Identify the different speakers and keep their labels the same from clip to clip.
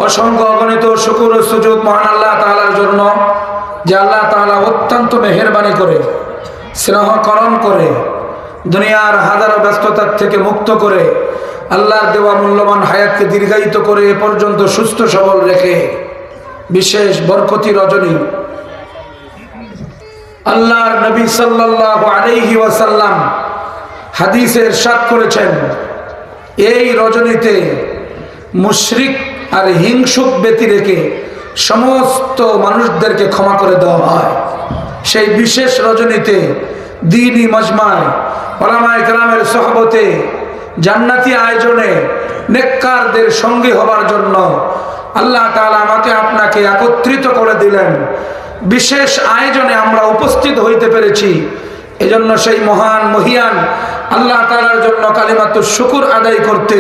Speaker 1: অসংখ্য অগণিত শুকর ও সুজুদ মহান আল্লাহ তাআলার জন্য, যে আল্লাহ তাআলা অত্যন্ত মেহেরবানি করে, স্নেহকরণ করে, দুনিয়ার হাজারো ব্যস্ততার থেকে মুক্ত করে আল্লাহর দেওয়া মূল্যবান হায়াতকে দীর্ঘায়িত করে এ পর্যন্ত সুস্থ সবল রেখে বিশেষ বরকতি রজনী আল্লাহর নবী সাল্লাল্লাহু আলাইহি ওয়াসাল্লাম হাদিসে ইরশাদ করেছেন, এই রজনীতে মুশরিক আর হিংসুক ব্যতি রেখে সমস্ত মানুষদেরকে ক্ষমা করে দেওয়া হয়। সেই বিশেষ রজনীতে দ্বীনি মজমায় উলামায়ে কেরামের সোহবতে জান্নাতি আয়োজনে নেককারদের সঙ্গী হবার জন্য আল্লাহ তাআলা আমাকে আপনাকে একত্রিত করে দিলেন। বিশেষ আয়োজনে আমরা উপস্থিত হইতে পেরেছি, এজন্য সেই মহান মহিয়ান আল্লাহ তাআলার জন্য কালিমাতুশ শুকর আদায় করতে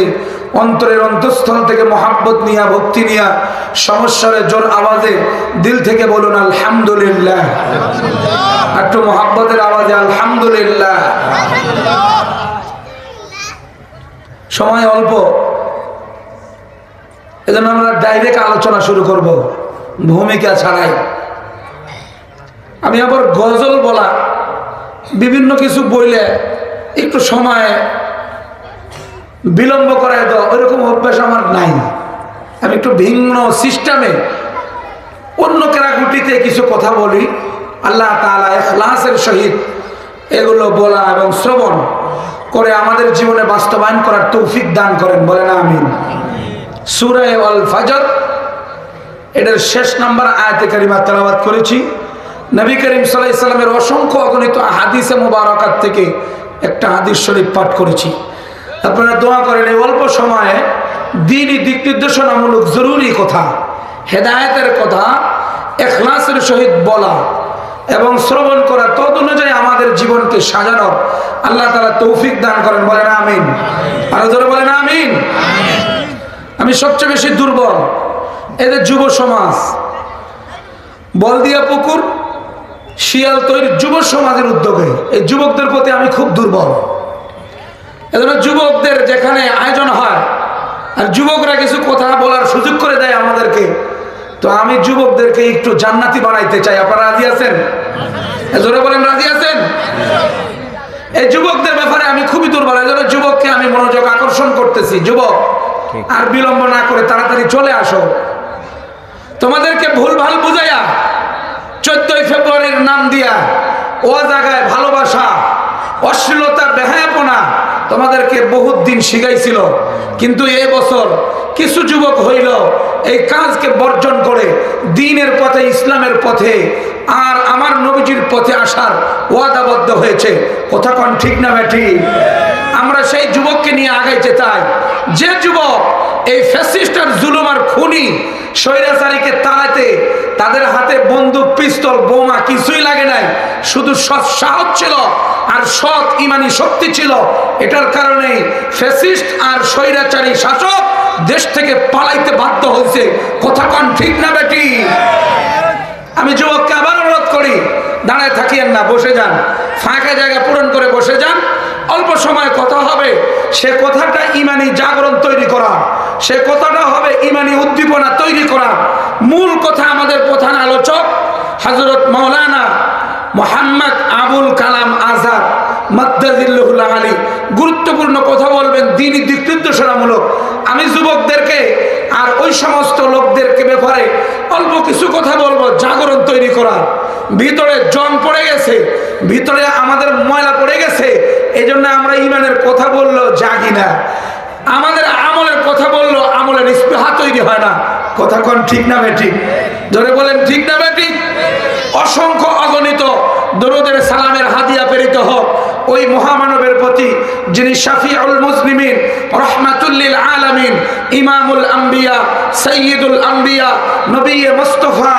Speaker 1: অন্তরের অন্তঃস্থল থেকে মহাব্বত নিয়া, ভক্তি নিয়া, সমস্যারে জোর আওয়াজে দিল থেকে বলুন আলহামদুলিল্লাহ। একটু মহাব্বতের আওয়াজে আলহামদুলিল্লাহ। সময় অল্প, এজন্য আমরা ডাইরেক্ট আলোচনা শুরু করব, ভূমিকা ছাড়াই। আমি আবার গজল বলা বিভিন্ন কিছু বইলে একটু সময় বিলম্ব করায় দাও, ওইরকম অভ্যাস আমার নাই। আমি একটু ভিন্ন সিস্টেমে অন্য কেরাকুটিতে কিছু কথা বলি। আল্লাহ তাআলা ইখলাসের সহিত এগুলো বলা এবং শ্রবণ করে আমাদের জীবনে বাস্তবায়ন করার তৌফিক দান করেন, বলেন আমিন। সূরা আল ফজর এটার শেষ নাম্বার আয়াতে কারিমা তেলাওয়াত করেছি। নবী করিম সাল্লাল্লাহু আলাইহি ওয়াসাল্লামের অসংখ্য অগণিত হাদিসে মুবারাকাত থেকে একটা হাদিস শরীফ পাঠ করেছি। আপনারা দোয়া করেন এই অল্প সময়ে দ্বীনি দিক নির্দেশনামূলক জরুরি কথা, হেদায়েতের কথা ইখলাসের সহিত বলা এবং শ্রবণ করা, তদ অনুযায়ী আমাদের জীবনকে সাজানোর আল্লাহ তাআলা তৌফিক দান করেন, বলেন আমিন। আরো জোরে বলেন আমিন। আমি সবচেয়ে বেশি দুর্বল এদের যুব সমাজ, বলদিয়া পুকুর শিয়াল তৈরির যুব সমাজের উদ্যোগে এই যুবকদের প্রতি আমি খুব দুর্বল। এজন্য যুবকদের যেখানে আয়োজন হয় আর যুবকরা কিছু কথা বলার সুযোগ করে দেয় আমাদেরকে, তো আমি যুবকদেরকে একটু জান্নাতি বানাইতে চাই। আপনারা রাজি আছেন? জোরে বলেন রাজি আছেন? এই যুবকদের ব্যাপারে আমি খুবই দুর্বল, এজন্য যুবককে আমি মনোযোগ আকর্ষণ করতেছি। যুবক, আর বিলম্ব না করে তাড়াতাড়ি চলে আসো। তোমাদেরকে ভুলভাল বুঝাইয়া 14ই ফেব্রুয়ারির নাম দিয়া ও জায়গায় ভালোবাসা, অশ্লীলতা, বেহায়াপনা তোমাদেরকে বহুত দিন শিখাইছিল, কিন্তু এই বছর কিছু যুবক হইল এই কাজকে বর্জন করে দ্বীনের পথে, ইসলামের পথে আর আমার নবীজির পথে আসার ওয়াদাবদ্ধ হয়েছে। কথা কোন ঠিক না বেঠি? আমরা সেই যুবককে নিয়ে আগাইতে চাই, যে যুবক এই ফ্যাসিস্ট আর জুলুম আর খুনি স্বৈরাচারীকে তাড়াতে তাদের হাতে বন্দুক, পিস্তল, বোমা কিছুই লাগে নাই, শুধু সৎ সাহস ছিল আর সৎ ইমানি শক্তি ছিল। এটার কারণে ফ্যাসিস্ট আর স্বৈরাচারী শাসক দেশ থেকে পালাইতে বাধ্য হয়েছে। কথা কোন ঠিক না বেটি? আমি যুবককে আবার অনুরোধ করি, দাঁড়ায় থাকিয়েন না, বসে যান, ফাঁকা জায়গা পূরণ করে বসে যান। অল্প সময় কথা হবে, সে কথাটা ইমানি জাগরণ তৈরি করা, সে কথাটা হবে ইমানি উদ্দীপনা তৈরি করা। মূল কথা আমাদের প্রধান আলোচক হযরত মাওলানা মুহাম্মদ আবুল কালাম আজাদ মাদ্দাজিল্লাহুল আলী গুরুত্বপূর্ণ কথা বলবেন, দ্বীনি দিক নির্দেশনামূলক। আমি যুবকদেরকে আর ওই সমস্ত লোকদেরকে ব্যাপারে অল্প কিছু কথা বলবো, জাগরণ তৈরি করার। ভিতরে জং পড়ে গেছে, ভিতরে আমাদের ময়লা পড়ে গেছে, এই জন্য আমরা ইমানের কথা বললো জাগি না, আমাদের আমলের কথা বললো আমলের ইস্তেহা তৈরি হয় না। কথা কোন ঠিক না বেঠিক? জোরে বলেন ঠিক না বেঠিক? অসংখ্য অগণিত দরুদের সালামের হাদিয়া প্রেরিত হোক ওই মহামানবের প্রতি, যিনি শাফিউল মুসলিমিন, রাহমাতুল লিল আলামিন, ইমামুল আম্বিয়া, সাইয়্যিদুল আম্বিয়া, নবী মুস্তাফা,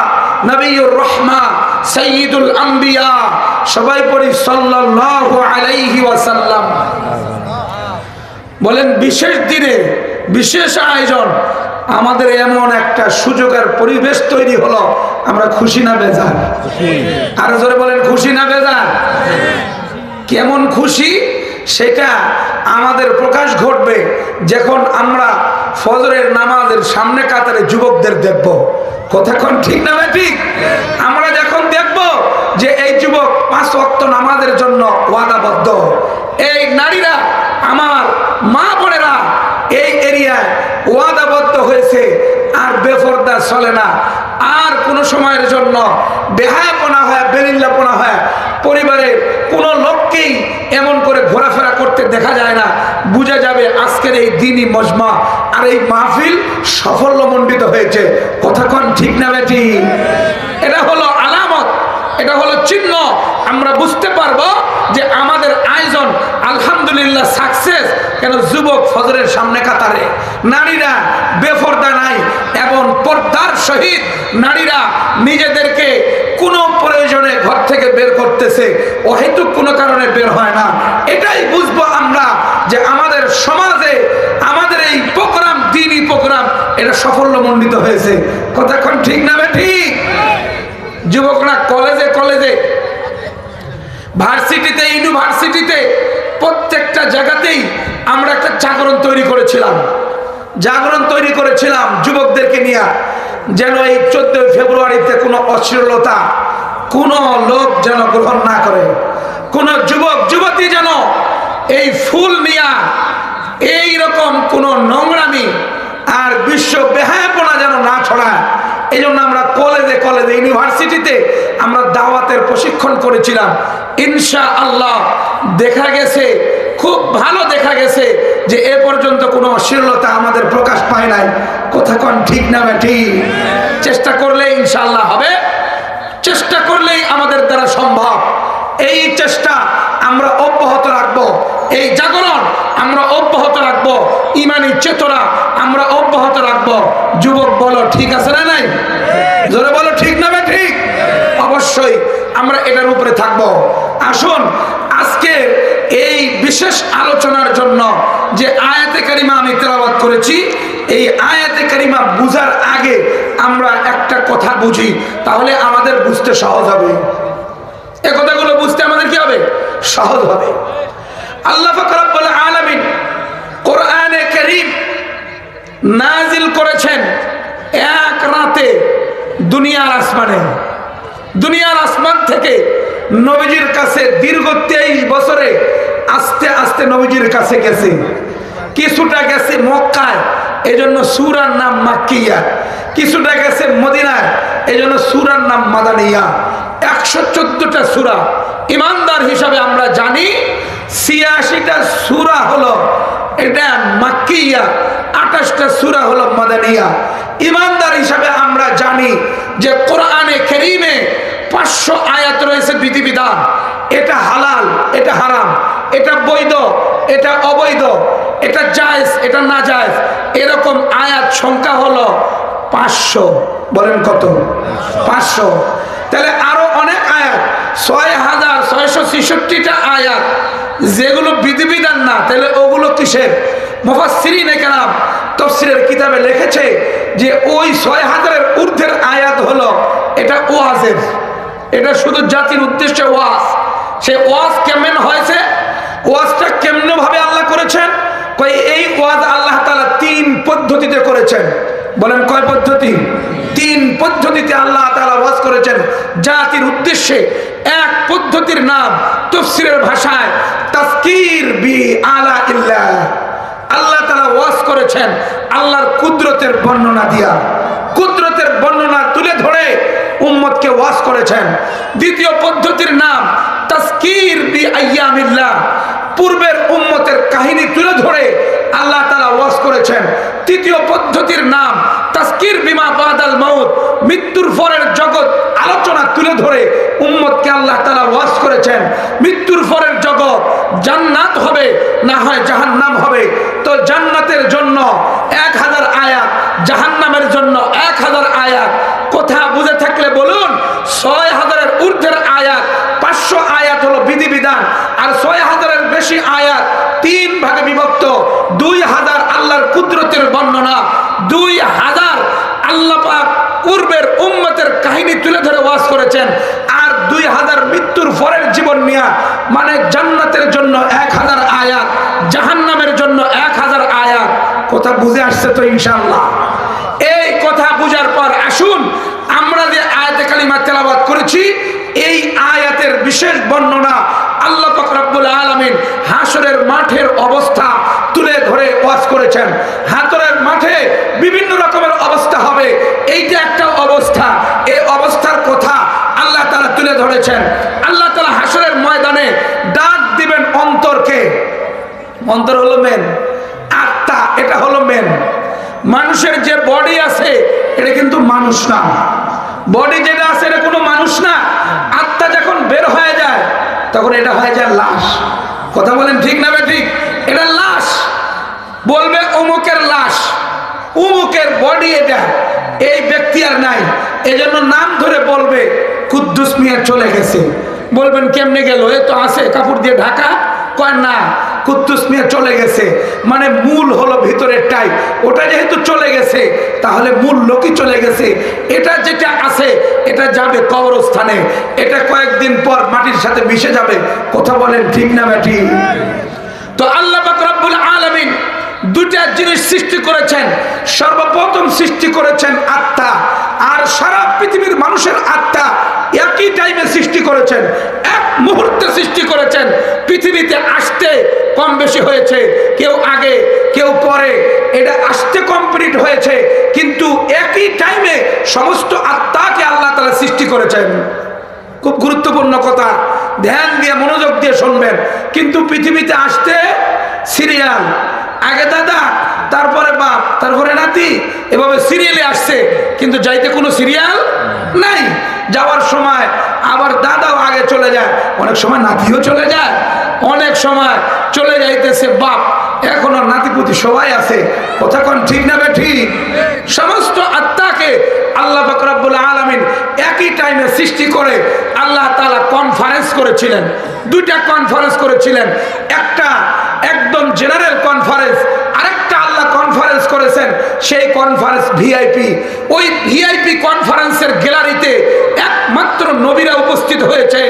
Speaker 1: নবীউর রহমা, সাইয়্যিদুল আম্বিয়া। সবাই পড়ি সাল্লাল্লাহু আলাইহি ওয়াসাল্লাম। বলেন বিশেষ দিনে বিশেষ আয়োজন, আমাদের এমন একটা সুযোগের পরিবেশ তৈরি হলো, আমরা খুশি না বেজার? আরো জোরে বলেন খুশি না বেজার? কেমন খুশি সেটা আমাদের প্রকাশ ঘটবে যখন আমরা ফজরের নামাজের সামনে কাতারে যুবকদের দেখব। কতক্ষণ ঠিক না ঠিক? আমরা যখন দেখব যে এই যুবক 5 ওয়াক্ত নামাজের জন্য ওয়াদাবদ্ধ, এই নারীরা, আমার মা বোনেরা এই এরিয়ায় ওয়াদাবদ্ধ হয়েছে, আর বেপরদা চলে না, আর কোনো সময়ের জন্য বেহায়াপনা হয়, বেলিল্লাপনা হয়, পরিবারের কোনো লোককেই এমন করে ঘোরাফেরা করতে দেখা যায় না, বোঝা যাবে আজকের এই দিনই মজমা আর এই মাহফিল সাফল্যমণ্ডিত হয়েছে। কতক্ষণ ঠিক না বেটি? এটা হলো আলামত, এটা হলো চিহ্ন। আমরা বুঝতে পারবো যে আমাদের আয়োজন আলহামদুলিল্লাহ সাকসেস। কেন? যুবক ফজরের সামনে কাতারে, নারীরা বেপরদা নাই, এবং পর্দার সহিত নারীরা নিজেদেরকে কোনো প্রয়োজনে ঘর থেকে বের করতেছে, অহেতুক কোনো কারণে বের হয় না। এটাই বুঝবো আমরা যে আমাদের সমাজে আমাদের এই প্রোগ্রাম, দিনই প্রোগ্রাম, এটা সাফল্যমণ্ডিত হয়েছে। কতক্ষণ ঠিক না ঠিক? যুবকরা কলেজে কলেজে, ভার্সিটিতে, ইউনিভার্সিটিতে, প্রত্যেকটা জায়গাতেই আমরা একটা জাগরণ তৈরি করেছিলাম, যুবকদেরকে নিয়ে, যেন এই 14 ফেব্রুয়ারিতে কোনো অশ্লীলতা কোনো লোক যেন গ্রহণ না করে, কোনো যুবক যুবতী যেন এই ফুল নিয়া এইরকম কোনো নোংরামি আর বিশ্ব বেহায়াপনা যেন না ছড়ায়। এই জন্য আমরা কলেজে কলেজে, ইউনিভার্সিটিতে আমরা দাওয়াতের প্রশিক্ষণ করেছিলাম। ইনশাআল্লাহ দেখা গেছে, খুব ভালো দেখা গেছে যে এ পর্যন্ত কোনো অশ্লীলতা আমাদের প্রকাশ পায় নাই। কতক্ষণ ঠিক না ঠিক? চেষ্টা করলে ইনশাআল্লাহ হবে, চেষ্টা করলেই আমাদের দ্বারা সম্ভব। এই চেষ্টা আমরা অব্যাহত রাখবো, এই জাগরণ আমরা অব্যাহত রাখবো, ইমানি চেতনা আমরা অব্যাহত রাখবো। যুবক বলো ঠিক আছে না নাই? জোরে বলো ঠিক না ঠিক? অবশ্যই আমরা এটার উপরে থাকবো। আসুন আজকে এই বিশেষ আলোচনার জন্য যে আয়াতে কারিমা আমি তেলাওয়াত করেছি, এই আয়াতে কারিমা বুঝার আগে আমরা একটা কথা বুঝি, তাহলে আমাদের বুঝতে সহজ হবে। এই কথাগুলো বুঝতে আমাদের কি হবে? সহজ হবে। আল্লাহ পাক রব্বুল আলামিন কোরআনে কারীম নাজিল করেছেন এক রাতে দুনিয়ার আসমানে। দুনিয়ার আসমান থেকে নবীজির কাছে দীর্ঘ 23 বছরে আস্তে আস্তে নবীজির কাছে গেছে। কিছুটা গেছে মক্কায়, এজন্য সূরার নাম মাক্কিয়া। কিছুটা গেছে মদিনায়, এজন্য সূরার নাম মাদানিয়া। 114টা সূরা। ইমানদার হিসাবে আমরা জানি 86টা সূরা হলো এটা মাক্কিয়া, 28টা সূরা হলো মাদানিয়া। ইমানদার হিসাবে আমরা জানি যে কোরআনে কারীমে 500 আয়াত রয়েছে বিধিবিধান। এটা হালাল, এটা হারাম, এটা বৈধ, এটা অবৈধ, এটা জায়েজ, এটা না জায়েজ, এরকম আয়াত সংখ্যা হলো 500। বলেন কত? 500। তাহলে আরো অনেক আয়াত, 6666টা আয়াত যেগুলো বিধিবিধান না, তাহলে ওগুলো কিসের? মুফাসসিরিনে কেরাম তাফসীরের কিতাবে লিখেছে যে ওই 6000-এর ঊর্ধ্বের আয়াত হলো এটা ওয়াজের, এটা শুধু জাতির উদ্দেশ্যে ওয়াজ। সে ওয়াজ কেমন হয়েছে, ওয়াজটা কেমনে ভাবে আল্লাহ করেছেন? কই এই ওয়াজ আল্লাহ তাআলা 3 পদ্ধতিতে করেছেন। বলেন কয় পদ্ধতি? 3 পদ্ধতিতে আল্লাহ তাআলা ওয়াজ করেছেন জাতির উদ্দেশ্যে। এক পদ্ধতির নাম তাফসীরের ভাষায় তাযকির বি আলা ইল্লাহ। আল্লাহ তাআলা ওয়াজ করেছেন আল্লাহর কুদরতের বর্ণনা দিয়া, কুদরতের বর্ণনা তুলে ধরে উম্মতকে ওয়াজ করেছেন। দ্বিতীয় পদ্ধতির নাম তাযকির বি আইয়ামিল্লাহ। পূর্বের উম্মতের কাহিনী তুলে ধরে আল্লাহ তাআলা ওয়াজ করেছেন। তৃতীয় পদ্ধতির নাম তাযকির বিমা বাদাল মাউত। মৃত্যুর পরের জগৎ আলোচনা তুলে ধরে উম্মতকে আল্লাহ তাআলা ওয়াজ করেছেন। মৃত্যুর পরের জগৎ জান্নাত হবে না হয় জাহান্নাম হবে, তো জান্নাতের জন্য 1000 আয়াত, জাহান্নামের জন্য 1000 আয়াত। কথা বুঝে থাকলে বলুন 6000-এর ঊর্ধ্বের আয়াত, 500 আয়াত হলো বিধিবিধান, আর 6000-এর বেশি আয়াত 3 ভাগে বিভক্ত। 2000 আল্লাহর কুদরতের বর্ণনা, 2000 আল্লাহ পাক পূর্বের উম্মতের কাহিনী তুলে ধরে ওয়াজ করেছেন, আর 2000 মৃত্যুর পরের জীবন নিয়ে, মানে জান্নাতের জন্য 1000 আয়াত, জাহান্নামের জন্য 1000 আয়াত। কথা বুঝে আসছে তো ইনশাআল্লাহ? এই কথা বুঝার পর আসুন আমরা যে আয়াতে কালিমা তেলাওয়াত করেছি এই আয়াতের বিশেষ বর্ণনা আল্লাহ পাক রব্বুল আলামিন হাসরের মাঠের অবস্থা তুলে ধরে ওয়াজ করেছেন। হাসরের মাঠে বিভিন্ন রকমের অবস্থা হবে, এইটা একটা অবস্থা। এই অবস্থার কথা আল্লাহ তাআলা তুলে ধরেছেন। আল্লাহ তাআলা হাসরের ময়দানে ডাক দিবেন অন্তরকে। অন্তর হলো মেন, আত্মা এটা হলো মেন। মানুষের যে বডি আছে এটা কিন্তু মানুষ না, বডি যেটা আছে এটা কোনো মানুষ না। আত্মা যখন বের হয়ে যায় তখন এটা হয়ে যায় লাশ। কথা বলেন ঠিক না ঠিক? এটা লাশ, বলবে অমুকের লাশ, অমুকের বডি এটা, এই ব্যক্তি আর নাই। এজন্য নাম ধরে বলবে কুদ্দুস মিয়া চলে গেছে। বলবেন কেমনে গেল? এ তো আছে কাপড় দিয়ে ঢাকা। কয় না, কুদ্দুস মিয়া চলে গেছে মানে মূল হলো ভিতরেরটাই। ওটা যেহেতু চলে গেছে তাহলে মূল লোকই চলে গেছে। এটা যেটা আছে এটা যাবে কবরস্থানে, এটা কয়েকদিন পর মাটির সাথে মিশে যাবে। কথা বলেন ঠিক না বেঠি? তো আল্লাহ পাক রব্বুল আলামিন দুইটা জিনিস সৃষ্টি করেছেন। সর্বপ্রথম সৃষ্টি করেছেন আত্মা, আর সারা পৃথিবীর মানুষের আত্মা একই টাইমে সৃষ্টি করেছেন, এক মুহূর্তে সৃষ্টি করেছেন। পৃথিবীতে আসতে কম বেশি হয়েছে, কেউ আগে কেউ পরে, এটা আসতে কমপ্লিট হয়েছে, কিন্তু একই টাইমে সমস্ত আত্মাকে আল্লাহ তাআলা সৃষ্টি করেছেন। খুব গুরুত্বপূর্ণ কথা, ধ্যান দিয়ে মনোযোগ দিয়ে শুনবেন। কিন্তু পৃথিবীতে আসতে সিরিয়াল, আগে দাদা তারপরে বাপ তারপরে নাতি, এভাবে সিরিয়ালে আসছে, কিন্তু যাইতে কোনো সিরিয়াল নাই। যাওয়ার সময় আবার দাদাও আগে চলে যায়, অনেক সময় নাতিও চলে যায়, অনেক সময় চলে যাইতেছে বাপ, এখনো নাতিপুতি সবাই আছে। কথা কোন ঠিক না ঠিক? সমস্ত আত্মাকে আল্লাহ পাক রব্বুল আলামিন একই টাইমে সৃষ্টি করে আল্লাহ তাআলা কনফারেন্স করেছিলেন। দুইটা কনফারেন্স করেছিলেন, একটা একদম জেনারেল কনফারেন্স, আরেকটা আল্লাহ কনফারেন্স করেছেন সেই কনফারেন্স ভিআইপি। ওই ভিআইপি কনফারেন্সের গ্যালারিতে একমাত্র নবীরা উপস্থিত হয়েছে,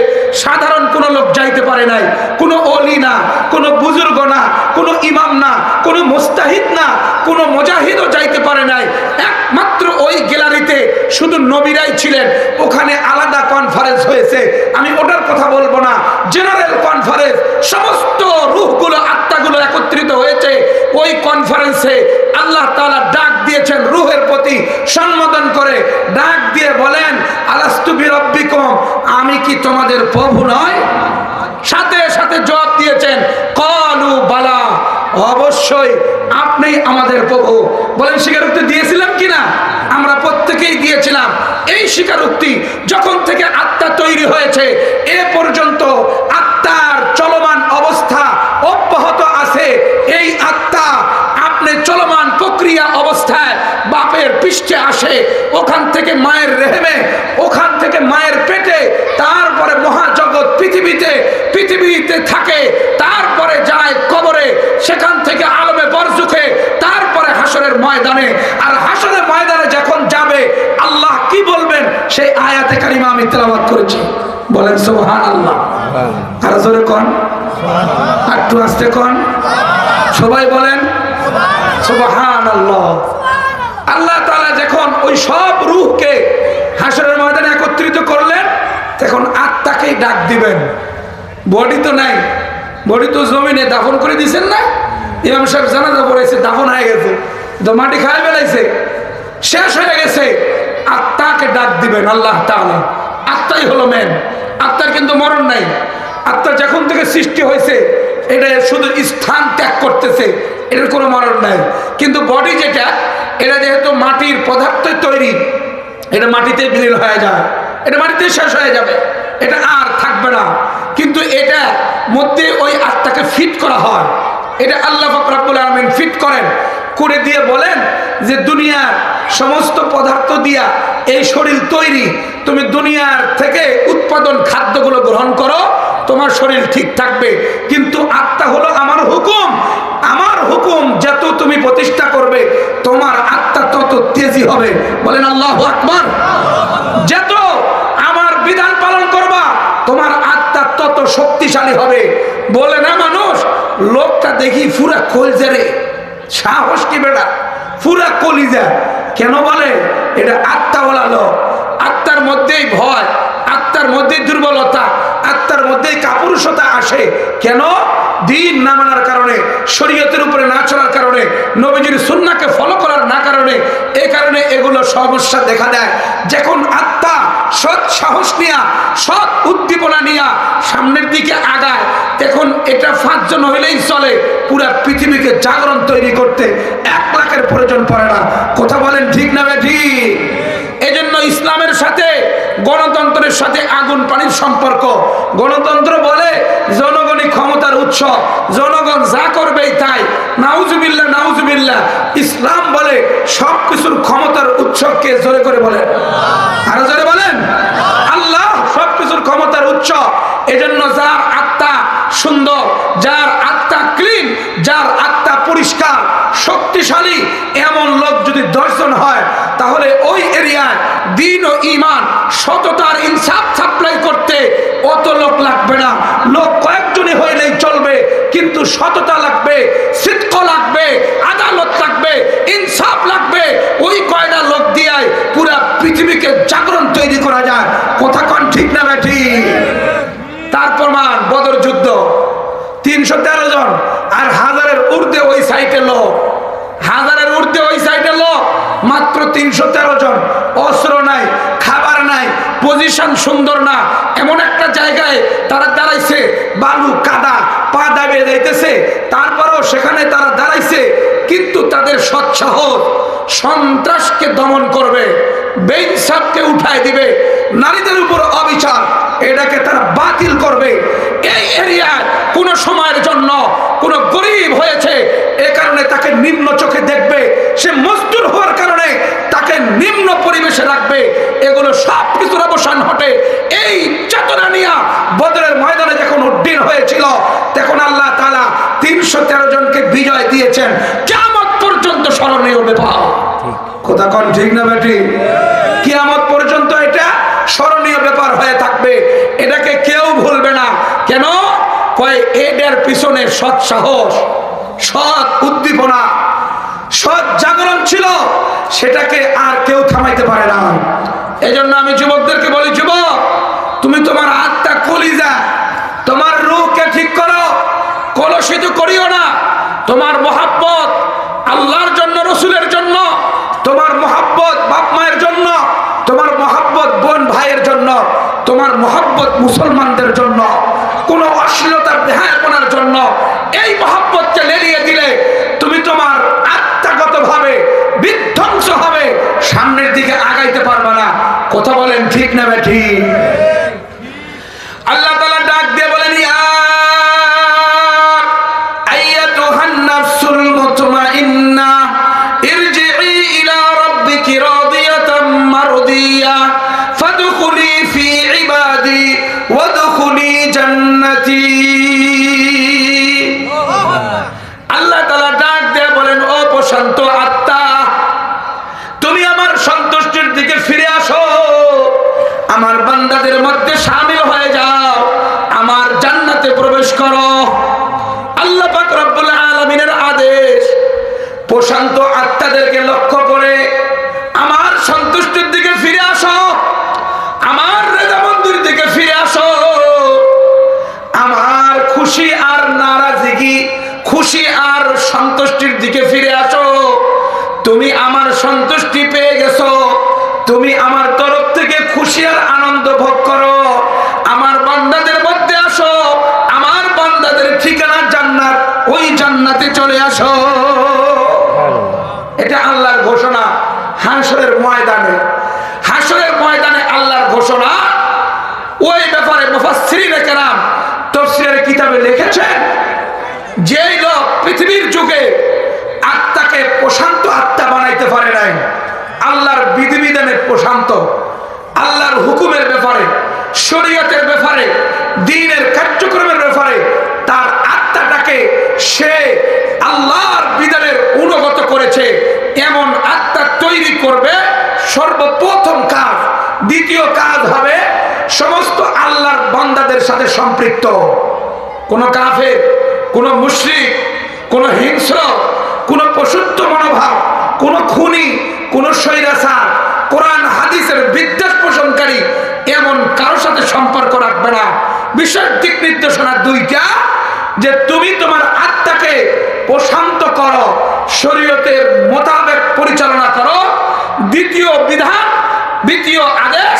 Speaker 1: সাধারণ কোনো লোক যাইতে পারে নাই। কোনো অলি না, কোনো বুজুর্গ না, কোনো ইমাম না, কোনো মুস্তাহিদ না, কোনো মুজাহিদও যাইতে পারে নাই। একমাত্র ওই গ্যালারিতে শুধু নবীরাই ছিলেন। ওখানে আলাদা কনফারেন্স হয়েছে, আমি ওটার কথা বলবো না। জেনারেল কনফারেন্স, সমস্ত রূহগুলো আত্মাগুলো একত্রিত হয়েছে। ওই কনফারেন্সে আল্লাহ তাআলা ডাক দিয়েছেন রূহের প্রতি সম্বোধন করে, ডাক দিয়ে বলেন আলাস্তু বিরাব্বিকুম, আমি কি তোমাদের প্রভু নয়? সাথে সাথে জবাব দিয়েছেন ক্বালু বালা, অবশ্যই আপনি আমাদের প্রভু। বলেন স্বীকারোক্তি দিয়েছিলাম কিনা? আমরা প্রত্যেকেই দিয়েছিলাম। এই স্বীকারোক্তি যখন থেকে আত্মা তৈরি হয়েছে এ পর্যন্ত আত্মার চলমান অবস্থা অব্যাহত আছে। এই আত্মা আপনি চলমান প্রক্রিয়া অবস্থায় বাপের পৃষ্ঠে আসে, ওখান থেকে মায়ের রেহেমে, ওখান থেকে মায়ের পেটে, তারপরে মহাজগৎ পৃথিবীতে থাকে, তারপরে যায় কবরে, সেখান থেকে আলমে বরজুখে, তারপরে হাসরের ময়দানে। আর হাসরের ময়দানে যখন যাবে আল্লাহ কি বলবেন সেই আয়াতে কারিমা আমি তেলাওয়াত করেছি। বলেন সুবহানাল্লাহ। আর জোরে কোন, একটু আস্তে কোন, সবাই বলেন সুবহানাল্লাহ। আল্লাহ তাআলা যখন ওই সব রূহকে হাসরের ময়দানে একত্রিত করলেন তখন আত্মাকেই ডাক দিবেন। বডি তো নাই, বডি তো জমিনে দাফন করে দিয়েছেন না? ইমাম সাহেব জানাজা পড়াইছে, দাফন হয়ে গেছে, তো মাটি খায় বেলাইছে, শেষ হয়ে গেছে। আত্মাকে ডাক দিবেন আল্লাহ তাআলা। আত্মাই হলো মেন, আত্মার কিন্তু মরণ নাই। আত্মা যখন থেকে সৃষ্টি হয়েছে এটা শুধু স্থান ত্যাগ করতেছে, এটার কোনো মরণ নাই। কিন্তু বডি যেটা, এটা যেহেতু মাটির পদার্থের তৈরি, এটা মাটিতে বিলীন হয়ে যায়, এটা মাটিতে শেষ হয়ে যাবে, এটা আর থাকবে না। কিন্তু এটা মধ্যে ওই আত্মাকে ফিট করা হয়, এটা আল্লাহ পাক রব্বুল আলামিন ফিট করেন, করে দিয়ে বলেন যে দুনিয়ার সমস্ত পদার্থ দিয়া এই শরীর তৈরি, তুমি দুনিয়ার থেকে উৎপাদন খাদ্যগুলো গ্রহণ করো, তোমার শরীর ঠিক থাকবে। কিন্তু আত্মা হলো আমার হুকুম, আমার হুকুম যত তুমি প্রতিষ্ঠা করবে তোমার আত্মা তত তেজি হবে। বলেন আল্লাহু আকবার। যত আমার বিধান পালন করবা তোমার আত্মা তত শক্তিশালী হবে। বলে না মানুষ, লোকটা দেখি পুরা কলজেরে, সাহস কি বেটা, পুরা কলিজা। কেন বলে? এটা আত্মাওয়ালা লোক, আত্মার মধ্যেই ভয়, আত্মার মধ্যেই দুর্বলতা, আত্মার মধ্যেই কাপুরুষতা আসে। কেন? দিন না মানার কারণে, শরীয়তের উপরে না চলার কারণে, নবীজির সুন্নাহকে ফলো করার না কারণে। এই কারণে এগুলো সমস্যা দেখা দেয়। যখন আত্মা সৎ সাহস নিয়া, সৎ উদ্দীপনা নিয়া সামনের দিকে আগায়, তখন এটা 5 জন হইলেই চলে। পুরা পৃথিবীকে জাগরণ তৈরি করতে 1 লাখের প্রয়োজন পড়ে না। কথা বলেন ঠিক না ঠিক? এজন্য ইসলামের সাথে গণতন্ত্রের সাথে আগুন পানির সম্পর্ক। গণতন্ত্র বলে জনগণই ক্ষমতার উৎস, জনগণ যা করবেই তাই। নাউজুবিল্লাহ নাউজুবিল্লাহ। ইসলাম বলে সবকিছুর ক্ষমতার উৎস কে? জোরে করে বলেন, আরো জোরে বলেন। আল্লাহ সবকিছুর ক্ষমতার উৎস। এজন্য যার আত্মা সুন্দর, যার আত্মা ক্লিন, যার আত্মা পরিষ্কার, শক্তিশালী, এমন লোক যদি 10 জন হয়, তাহলে ওই এরিয়ায় দ্বীন ও ঈমান, সততার ইনসাফ সাপ্লাই করতে অত লোক লাগবে না। লোক কয়েকজনই হইলেই চলবে, কিন্তু সততা লাগবে, সিদক লাগবে, আদালত লাগবে, ইনসাফ লাগবে। ওই কয়টা লোক দিয়াই পুরা পৃথিবীকে জাগরণ তৈরি করা যায়। কথা কোন ঠিক না বেঠি? তার প্রমাণ বদর যুদ্ধ, 313 জন, আর 1000-এর ঊর্ধ্বে ওই সাইটে লোক, 1000-এর ঊর্ধ্বে ওই সাইটে লোক, মাত্র 313 জন। অস্ত্র নাই, খাবার নাই, পজিশন সুন্দর না, এমন একটা জায়গায় তারা দাঁড়াইছে, বালু কাদা, পা দাবিয়ে যাইতেছে, তারপরেও সেখানে তারা দাঁড়াইছে। কিন্তু তাদের সৎসাহস, সন্ত্রাসকে দমন করবে, বেইনসাফকে উঠায় দিবে, নারীদের উপর অবিচার, এটাকে তারা বাতিল করবে। এই এরিয়ায় কোন সময়ের জন্য কোন গরিব হয়েছে, এ কারণে তাকে নিম্ন চোখে দেখবে, সে মজদুর হওয়ার কারণে তাকে নিম্ন পরিবেশে রাখবে। এগুলো সব কিছুর অবসান ঘটে। এই চেতনা নিয়ে বদরের ময়দানে যখন উদ্দিন হয়েছিল, তখন আল্লাহ তাআলা 313 জনকে বিজয় দিয়েছেন। কিয়ামত পর্যন্ত স্মরণীয় ব্যাপার। কথা কোন ঠিক না বেটি? কিয়ামত পর্যন্ত এটা স্মরণীয় ব্যাপার হয়ে থাকবে, এটাকে কেউ ভুলবে না। কেন? কয় এটার পিছনে সৎ সাহস, সৎ উদ্দীপনা, সৎ জাগরণ ছিল, সেটাকে আর কেউ থামাইতে পারে না। এজন্য আমি যুবকদেরকে বলি, যুবক, তুমি তোমার আত্মা, কলিজা, তোমার রূহকে ঠিক করো, কলুষিত করিও না। তোমার মহাব্বত আল্লাহর জন্য, রসুলের জন্য, তোমার মহাব্বত বাপ মায়ের জন্য, তোমার মহাব্বত বোন ভাইয়ের জন্য, তোমার মহাব্বত মুসলমানদের জন্য, কোন অশ্লীলতার বেহায়াপনার জন্য এই মহাব্বতকে লেলিয়ে দিলে তুমি তোমার আত্মাগত ভাবে বিধ্বংস হবে, সামনের দিকে আগাইতে পারবে না। কথা বলেন ঠিক না বেঠি? আল্লাহ তাআলা ডাক দিয়ে বলেন, ইয়া আইয়াতুহান নাফসুল মুতমাইন্না ইরজিই ইলা রাব্বিকি রাদিয়াতাম মারদিয়া ফাদখুলি ফি ইবাদি ওয়াদখুলি জান্নাতি। আল্লাহ তাআলা ডাক দিয়ে বলেন, ও প্রশান্ত আত্মা, তুমি আমার সন্তুষ্টির দিকে ফিরে আসো, আমার বান্দাদের মধ্যে শামিল হয়ে যাও, আমার জান্নাতে প্রবেশ করো। আল্লাহ পাক রব্বুল আলামিনের আদেশ। প্রশান্ত আত্মাদেরকে লক্ষ্য করে আমার সন্তুষ্টির দিকে ফিরে আসো, আমার রেজামন্দির দিকে ফিরে আসো, আমার খুশি আর নারাজিগি, খুশি আর সন্তুষ্টির দিকে ফিরে আসো। তুমি আমার সন্তুষ্টি পেয়ে গেছো, তুমি আমার তরফ থেকে খুশি আর আনন্দ ভোগ করো, আমার বান্দাদের মধ্যে আসো, আমার বান্দাদের ঠিকানা জান্নাত, ওই জান্নাতে চলে আসো। এটা আল্লাহর ঘোষণা হাসরের ময়দানে। হাসরের ময়দানে আল্লাহর ঘোষণা। ওই ব্যাপারে মুফাসসিরিনে কেরাম তাফসীরের কিতাবে লিখেছেন, যেই লোক পৃথিবীর যুগে আত্মাকে প্রশান্ত আত্মা বানাইতে পারে নাই, আল্লাহর বিধিবিধানের প্রশান্ত, আল্লাহর হুকুমের ব্যাপারে, শরীয়তের ব্যাপারে, দ্বীনের কার্যক্রমের ব্যাপারে তার আত্মাটাকে সে আল্লাহর বিধানের অনুগত করেছে, এমন আত্মা তৈরি করবে। সর্বপ্রথম কাজ, দ্বিতীয় কাজ হবে সমস্ত আল্লাহর বান্দাদের সাথে সম্পৃক্ত। কোন কাফের, কোন মুশরিক, কোন হিংস্র, কোনো পশুত্ব মনোভাব, কোনো খুনি, কোনো স্বৈরাচার, কোরআন হাদিসের বিদ্বেষ পোষণকারী এমন কারোর সাথে সম্পর্ক রাখবে না। বিশেষ দিক নির্দেশনা দুইটা, যে তুমি তোমার আত্মাকে প্রশান্ত করো, শরীয়তের মোতাবেক পরিচালনা করো। দ্বিতীয় বিধান, দ্বিতীয় আদেশ,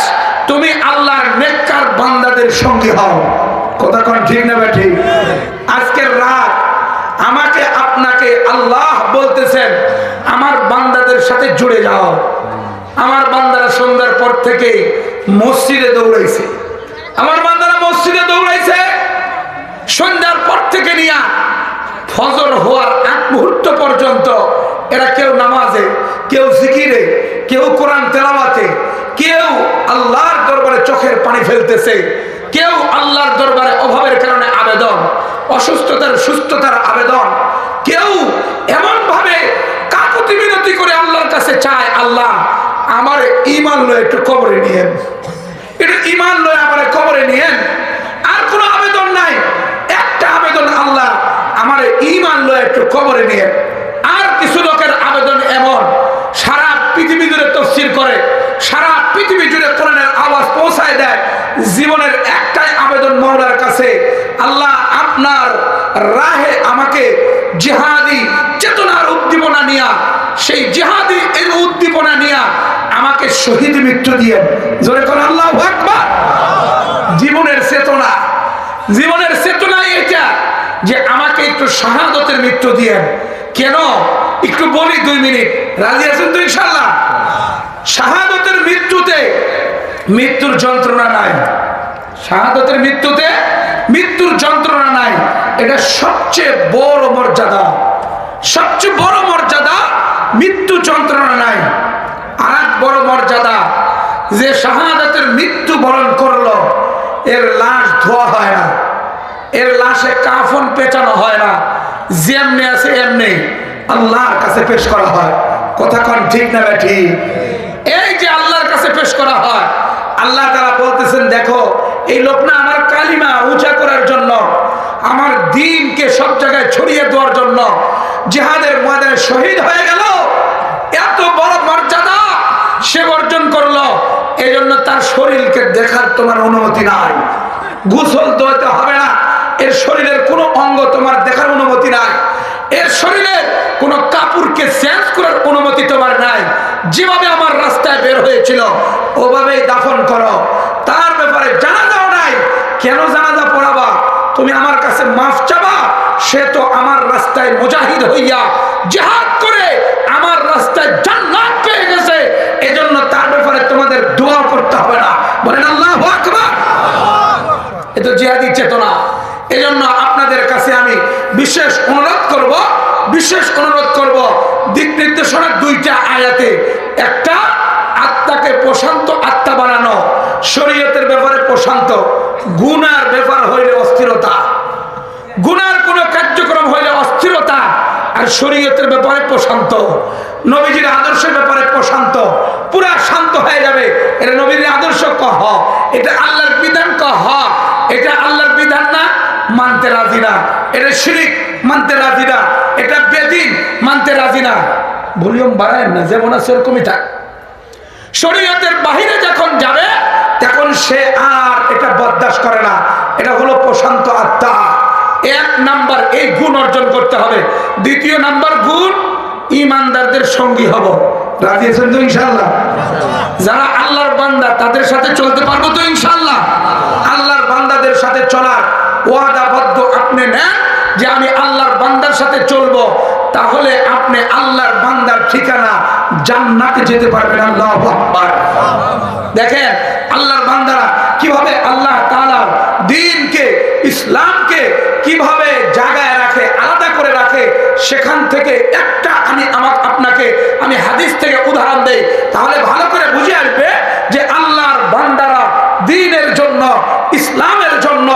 Speaker 1: তুমি আল্লাহর নেককার বান্দাদের সঙ্গী হও। কথা কোন ঠিক না ঠিক? আজকের রাত আমাকে আপনাকে আল্লাহ বলতেছেন আমার বান্দাদের সাথে জুড়ে যাও। আমার বান্দারা সন্ধ্যার পর থেকে মসজিদে দৌড়াইছে, আমার বান্দারা মসজিদে দৌড়াইছে সন্ধ্যার পর থেকে নিয়ে ফজর হওয়ার এক মুহূর্ত পর্যন্ত। এরা কেউ নামাজে, কেউ জিকিরে, কেউ কোরআন তেলাওয়াতে, কেউ আল্লাহর দরবারে চোখের পানি ফেলতেছে, কেউ আল্লাহর দরবারে অভাবের কারণে আবেদন, অসুস্থতার সুস্থতার আবেদন, কেউ এমন ভাবে কাকুতি মিনতি করে আল্লাহর কাছে চায়, আল্লাহ আমার ঈমান লয়ে একটু কবরে নিয়েন, একটু ঈমান লয়ে আমার কবরে নিয়েন। আর কোনো আবেদন নাই, একটা আবেদন, আল্লাহ আমার ঈমান লয়ে একটু কবরে নিয়েন। আর কিছু লোকের আবেদন এমন, সারা পৃথিবী জুড়ে তাফসীর করে, সারা পৃথিবী জুড়ে কোরআনের আওয়াজ পৌঁছায় দেয়, জীবনের একটাই আবেদন মাওলার কাছে, আল্লাহ আপনার রাহে আমাকে জিহাদি চেতনার উদ্দীপনা নিয়া, সেই জিহাদি এর উদ্দীপনা নিয়া আমাকে শহীদ মৃত্যু দিয়ে। জোরে কোন আল্লাহু আকবার। জীবনের চেতনা, জীবনের চেতনা এটা যে আমাকে একটু শাহাদতের মৃত্যু দিয়ে। কেন একটু বলি 2 মিনিট, রাজি আছেন তো ইনশাআল্লাহ? শাহাদতের মৃত্যুতে মৃত্যুর যন্ত্রণা নাই, শাহাদতের মৃত্যুতে মৃত্যুর যন্ত্রণা নাই। এটা সবচেয়ে বড় মর্যাদা, সবচেয়ে বড় মর্যাদা, মৃত্যু যন্ত্রণা নাই। আর এক বড় মর্যাদা, যে শাহাদাতের মৃত্যু বরণ করলো এর লাশ ধোয়া হয় না, এর লাশে কাফন পেঁচানো হয় না, যেমনি আছে এমনি আল্লাহর কাছে পেশ করা হয়। কথা কোন ঠিক না ঠিক? এই যে আল্লাহর কাছে পেশ করা হয়, আল্লাহ তাআলা বলতেছেন দেখো এই লোক না আমার কালিমা উঁচা করার জন্য, আমার দ্বীনকে সব জায়গায় ছড়িয়ে দেওয়ার জন্য জিহাদের ময়দানে শহীদ হয়ে গেল, এত বড় মর্যাদা সে অর্জন করলো। এই জন্য তার শরীরকে দেখার তোমার অনুমতি নাই, গোসল দিতে হবে না, এর শরীরের কোনো অঙ্গ তোমার দেখার অনুমতি নাই, এর শরীরের কোনো কাপড়কে চেঞ্জ করার অনুমতি তোমার নাই। যেভাবে আমার রাস্তায় বের হয়েছিল ওভাবেই দাফন করো। তার ব্যাপারে জানাজাও নাই, কেন জানাজা পড়াবা? তুমি আমার কাছে মাফ চাবা, সে তো আমার রাস্তায় মুজাহিদ হইয়া জিহাদ করে আমার রাস্তায় জান্নাত পেয়ে গেছে, এজন্য তার ব্যাপারে তোমাদের দোয়া করতে হবে না। বলেন আল্লাহু আকবার। এটা জিহাদি চেতনা। এজন্য আপনাদের কাছে আমি বিশেষ অনুরোধ করব, বিশেষ অনুরোধ করব, দিক নির্দেশনার 2টা আয়াতে, একটা আত্মাকে প্রশান্ত আত্মা বানানো, শরীয়তের ব্যাপারে প্রশান্ত, গুনার ব্যাপার হইলে অস্থিরতা, গুনার কোন কার্যক্রম হইলে অস্থিরতা, আর শরীয়তের ব্যাপারে প্রশান্ত, নবীজির আদর্শের ব্যাপারে প্রশান্ত, পুরা শান্ত হয়ে যাবে। এটা নবীর আদর্শ কহ, এটা আল্লাহর বিধান কহ, এটা আল্লাহর বিধান না মানতে রাজি না, এটা শিরিক মানতে রাজি না, এটা বেদিন মানতে রাজি না। ভলিউম বাড়ায় না, যেমন আছে এরকমই থাক। শরীয়তের বাহিরে যখন যাবে তখন সে আর এটা বরদাস্ত করে না। এটা হলো প্রশান্ত আত্মা। 1 নাম্বার এই গুণ অর্জন করতে হবে। 2 নাম্বার গুণ, ইমানদারদের সঙ্গী হব। রাজি আছেন তো ইনশাআল্লাহ? যারা আল্লাহর বান্দা তাদের সাথে চলতে পারবো তো ইনশাআল্লাহ? আল্লাহর বান্দাদের সাথে চলার ওয়াদাবদ্ধ আপনি নেন যে আমি আল্লাহর বান্দার সাথে চলবো, তাহলে আপনি আল্লাহর বান্দার ঠিকানা জান্নাতে যেতে পারবেন। আল্লাহু আকবার। দেখেন আল্লাহর বান্দারা কিভাবে আল্লাহ তাআলার দ্বীনকে, ইসলামকে কিভাবে জায়গায় রাখে, আলাদা করে রাখে। সেখান থেকে একটা আপনাকে আমি হাদিস থেকে উদাহরণ দেই, তাহলে ভালো করে বুঝে আসবে যে আল্লাহর বান্দারা দ্বীনের জন্য, ইসলামের জন্য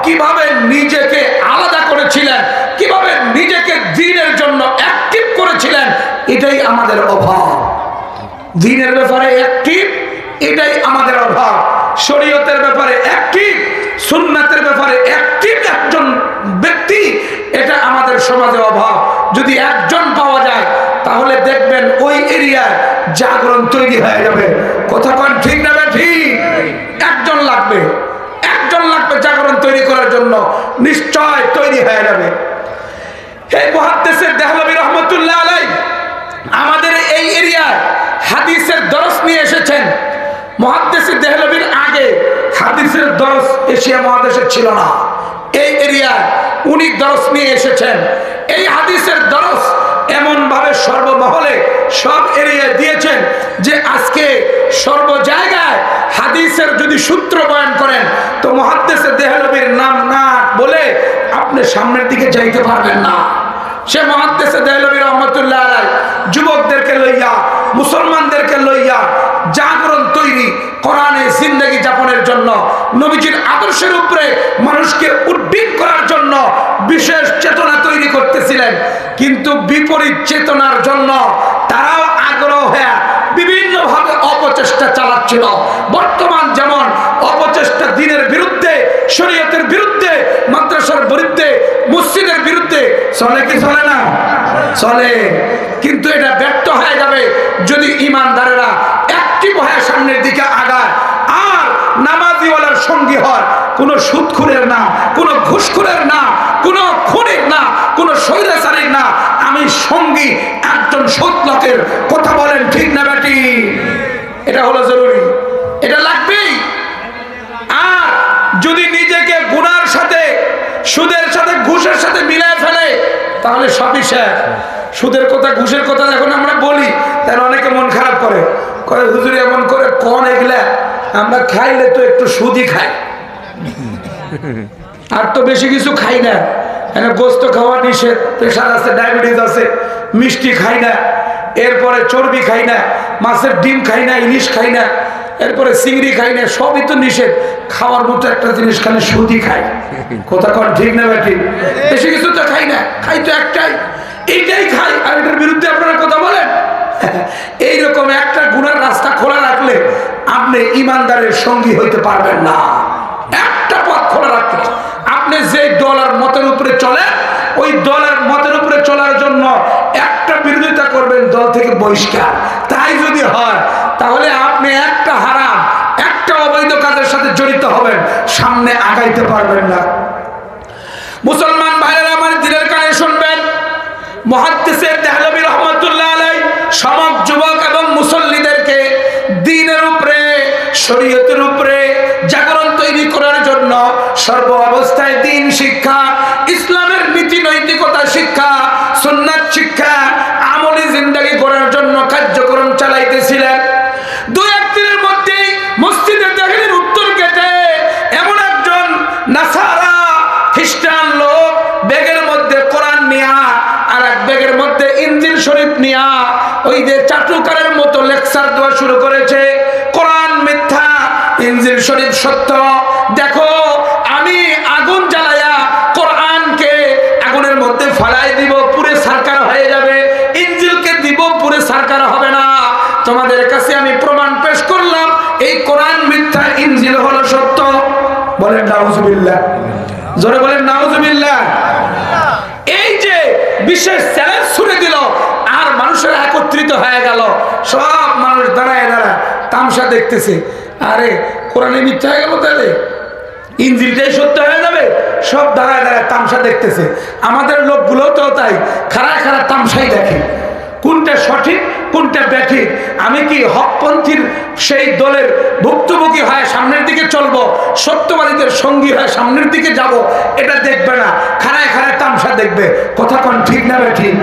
Speaker 1: কিভাবে নিজেকে আলাদা করেছিলেন, কিভাবে নিজেকে দ্বীনের জন্য অ্যাক্টিভ করেছিলেন। এটাই আমাদের অভাব। দ্বীনের ব্যাপারে অ্যাক্টিভ, এটাই আমাদের অভাব। শরীয়তের ব্যাপারে অ্যাক্টিভ, সুন্নাতের ব্যাপারে অ্যাক্টিভ একজন ব্যক্তি, এটা আমাদের সমাজে অভাব। যদি একজন পাওয়া যায় তাহলে দেখবেন ওই এরিয়ায় জাগরণ তৈরি হয়ে যাবে। কথা কোন ঠিক না ঠিক? একজন লাগবে জাগরণ তৈরি করার জন্য, নিশ্চয় তৈরি হয়ে যাবে। এই মুহাদ্দিস দেহলভী রহমতুল্লাহ আলাইহি আমাদের এই এরিয়ায় হাদিসের দরস নিয়ে এসেছেন। মুহাদ্দিস দেহলভীর আগে হাদিসের দরস এশিয়া মহাদেশে ছিল না। এই এরিয়ায় উনি দরস নিয়ে এসেছেন। এই হাদিসের দরস এমন ভাবে সর্বমহলে সব এরিয়ায় দিয়েছেন যে আজকে সর্ব জায়গায় হাদিসের যদি সূত্র বয়ান করেন তো মুহাদ্দিস দেহলভীর নাম না বলে আপনি সামনের দিকে যাইতে পারবেন না। সে মুহাদ্দিস দেহলভী রহমতুল্লাহ আলাইহি যুবকদেরকে লইয়া, মুসলমানদেরকে লইয়া জাগরণ তৈরি, কোরআনে জিন্দেগি যাপনের জন্য, নবীজির আদর্শের উপরে মানুষকে উদ্দীন করার জন্য বিশেষ চেতনা তৈরি করতেছিলেন। কিন্তু বিপরীত চেতনার জন্য তারাও আগ্রহ হয়ে বিভিন্নভাবে অপচেষ্টা চালাচ্ছিল। বর্তমান যেমন অপচেষ্টা দ্বীনের বিরুদ্ধে, শরীয়তের বিরুদ্ধে, মাদ্রাসার বিরুদ্ধে, মসজিদের বিরুদ্ধে চলে কি চলে না? চলে। কিন্তু এটা ব্যর্থ হয়ে যাবে যদি ইমানদারেরা একটি ভয়ে সামনের দিকে আগায় আর নামাজিওয়ালার সঙ্গী হয়। কোন সুদখোরের না, কোন ঘুষখোরের না, কোন খুনির না, কোন স্বৈরাচারীর না, আমি সঙ্গী একজন সৎ লোকের। কথা বলেন ঠিক না বেটি? এটা হলো জরুরি, এটা লাগবেই। আর যদি নিজেকে গুনার সাথে, সুদের সাথে, ঘুষের সাথে মিলায় ফেলে তাহলে সবই শেষ। সুদের কথা, ঘুষের কথা যখন আমরা বলি তাহলে অনেকে মন খারাপ করে, কয় হুজুর এমন করে কোন এগুলা, আমরা খাইলে তো একটু সুদই খাই, আর তো বেশি কিছু খাই না। গোস্ত খাওয়া নিষেধ, প্রেশার আছে, ডায়াবেটিস আছে, মিষ্টি খাই না, এরপরে চর্বি খাই না, মাছের ডিম খাই না, ইলিশ খাই না, এরপরে চিংড়ি খাই না, সবই তো নিষেধ। খাওয়ার মতো একটা জিনিস খালি সুদি খাই। কথা কন ঠিক না বেটি? বেশি কিছু তো খাই না, খাই তো একটাই, এইটাই খাই, আর এটার বিরুদ্ধে আপনারা কথা বলেন। এইরকম একটা গুনার রাস্তা খোলা রাখলে আপনি ইমানদারের সঙ্গী হইতে পারবেন না। একটা পথ খোলা রাখলে আপনি যে দলের মতের উপরে চলেন, ওই দলের মতের উপরে চলার জন্য একটা বিরোধিতা করবেন, দল থেকে বহিষ্কার। তাই যদি হয় তাহলে আপনি একটা হারাম, একটা অবৈধ কাজের সাথে জড়িত হবেন, সামনে আগাইতে পারবেন না। মুসলমান ভাইয়েরা আমার দিলের কানে শুনবেন, মুহাদ্দিস দেহলভী রহমতুল্লাহ আলাইহি সমগ্র যুবক এবং মুসল্লিদেরকে দ্বীনের উপরে, শরীয়তের উপরে জাগরণ তৈরি করার জন্য সর্ব অবস্থায় দ্বীন শিক্ষা, ইসলামের নীতি নৈতিকতা শিক্ষা, সুন্নাত শিক্ষা, আমলি জিন্দেগি করার জন্য কার্যক্রম চালাইতেছিলেন। দুই এক দিনের মধ্যেই মসজিদে দেখলেন উত্তর গেটে এমন একজন নাসারা খ্রিস্টান লোক ব্যাগের মধ্যে কোরআন নিয়া আর এক ব্যাগের মধ্যে ইনজিল শরীফ নিয়া ওই যে চাটুকারের মতো লেকচার দেওয়া শুরু করেছে। কোরআন মিথ্যা, ইনজিল শরীফ সত্য। দেখো আমি আগুন জ্বালায়া কোরআনকে আগুনের মধ্যে ফেলাই দিব, পুরে সারকার হয়ে যাবে। ইনজিলকে দিব, পুরে সারকার হবে না। তোমাদের কাছে আমি প্রমাণ পেশ করলাম এই কোরআন মিথ্যা, ইনজিল হলো সত্য। বলেন নাউজুবিল্লাহ, জোরে বলেন নাউজুবিল্লাহ। এই যে বিশেষ চ্যালেঞ্জ ছুড়ে দিল আর মানুষেরা একত্রিত হয়ে গেল। সব মানুষ দাঁড়ায় দাঁড়ায় তামসা দেখতেছে। আরে কোরআনে মিথ্যা হয়ে গেল, তাহলে ইনজিলটাই সত্য হয়ে যাবে। সব দাঁড়ায় দাঁড়ায় তামসা দেখতেছে। আমাদের লোকগুলো তো তাই, খাড়ায় খাড়া তামসাই দেখে, কোনটা সঠিক কোনটা ব্যাঠিক। আমি কি হকপন্থীর সেই দলের ভুক্তভোগী হয়ে সামনের দিকে চলবো, সত্যবাদীদের সঙ্গী হয়ে সামনের দিকে যাব, এটা দেখবে না, খাড়ায় খাড়ায় তামসা দেখবে। কথা কোন ঠিক না ব্যাঠিক?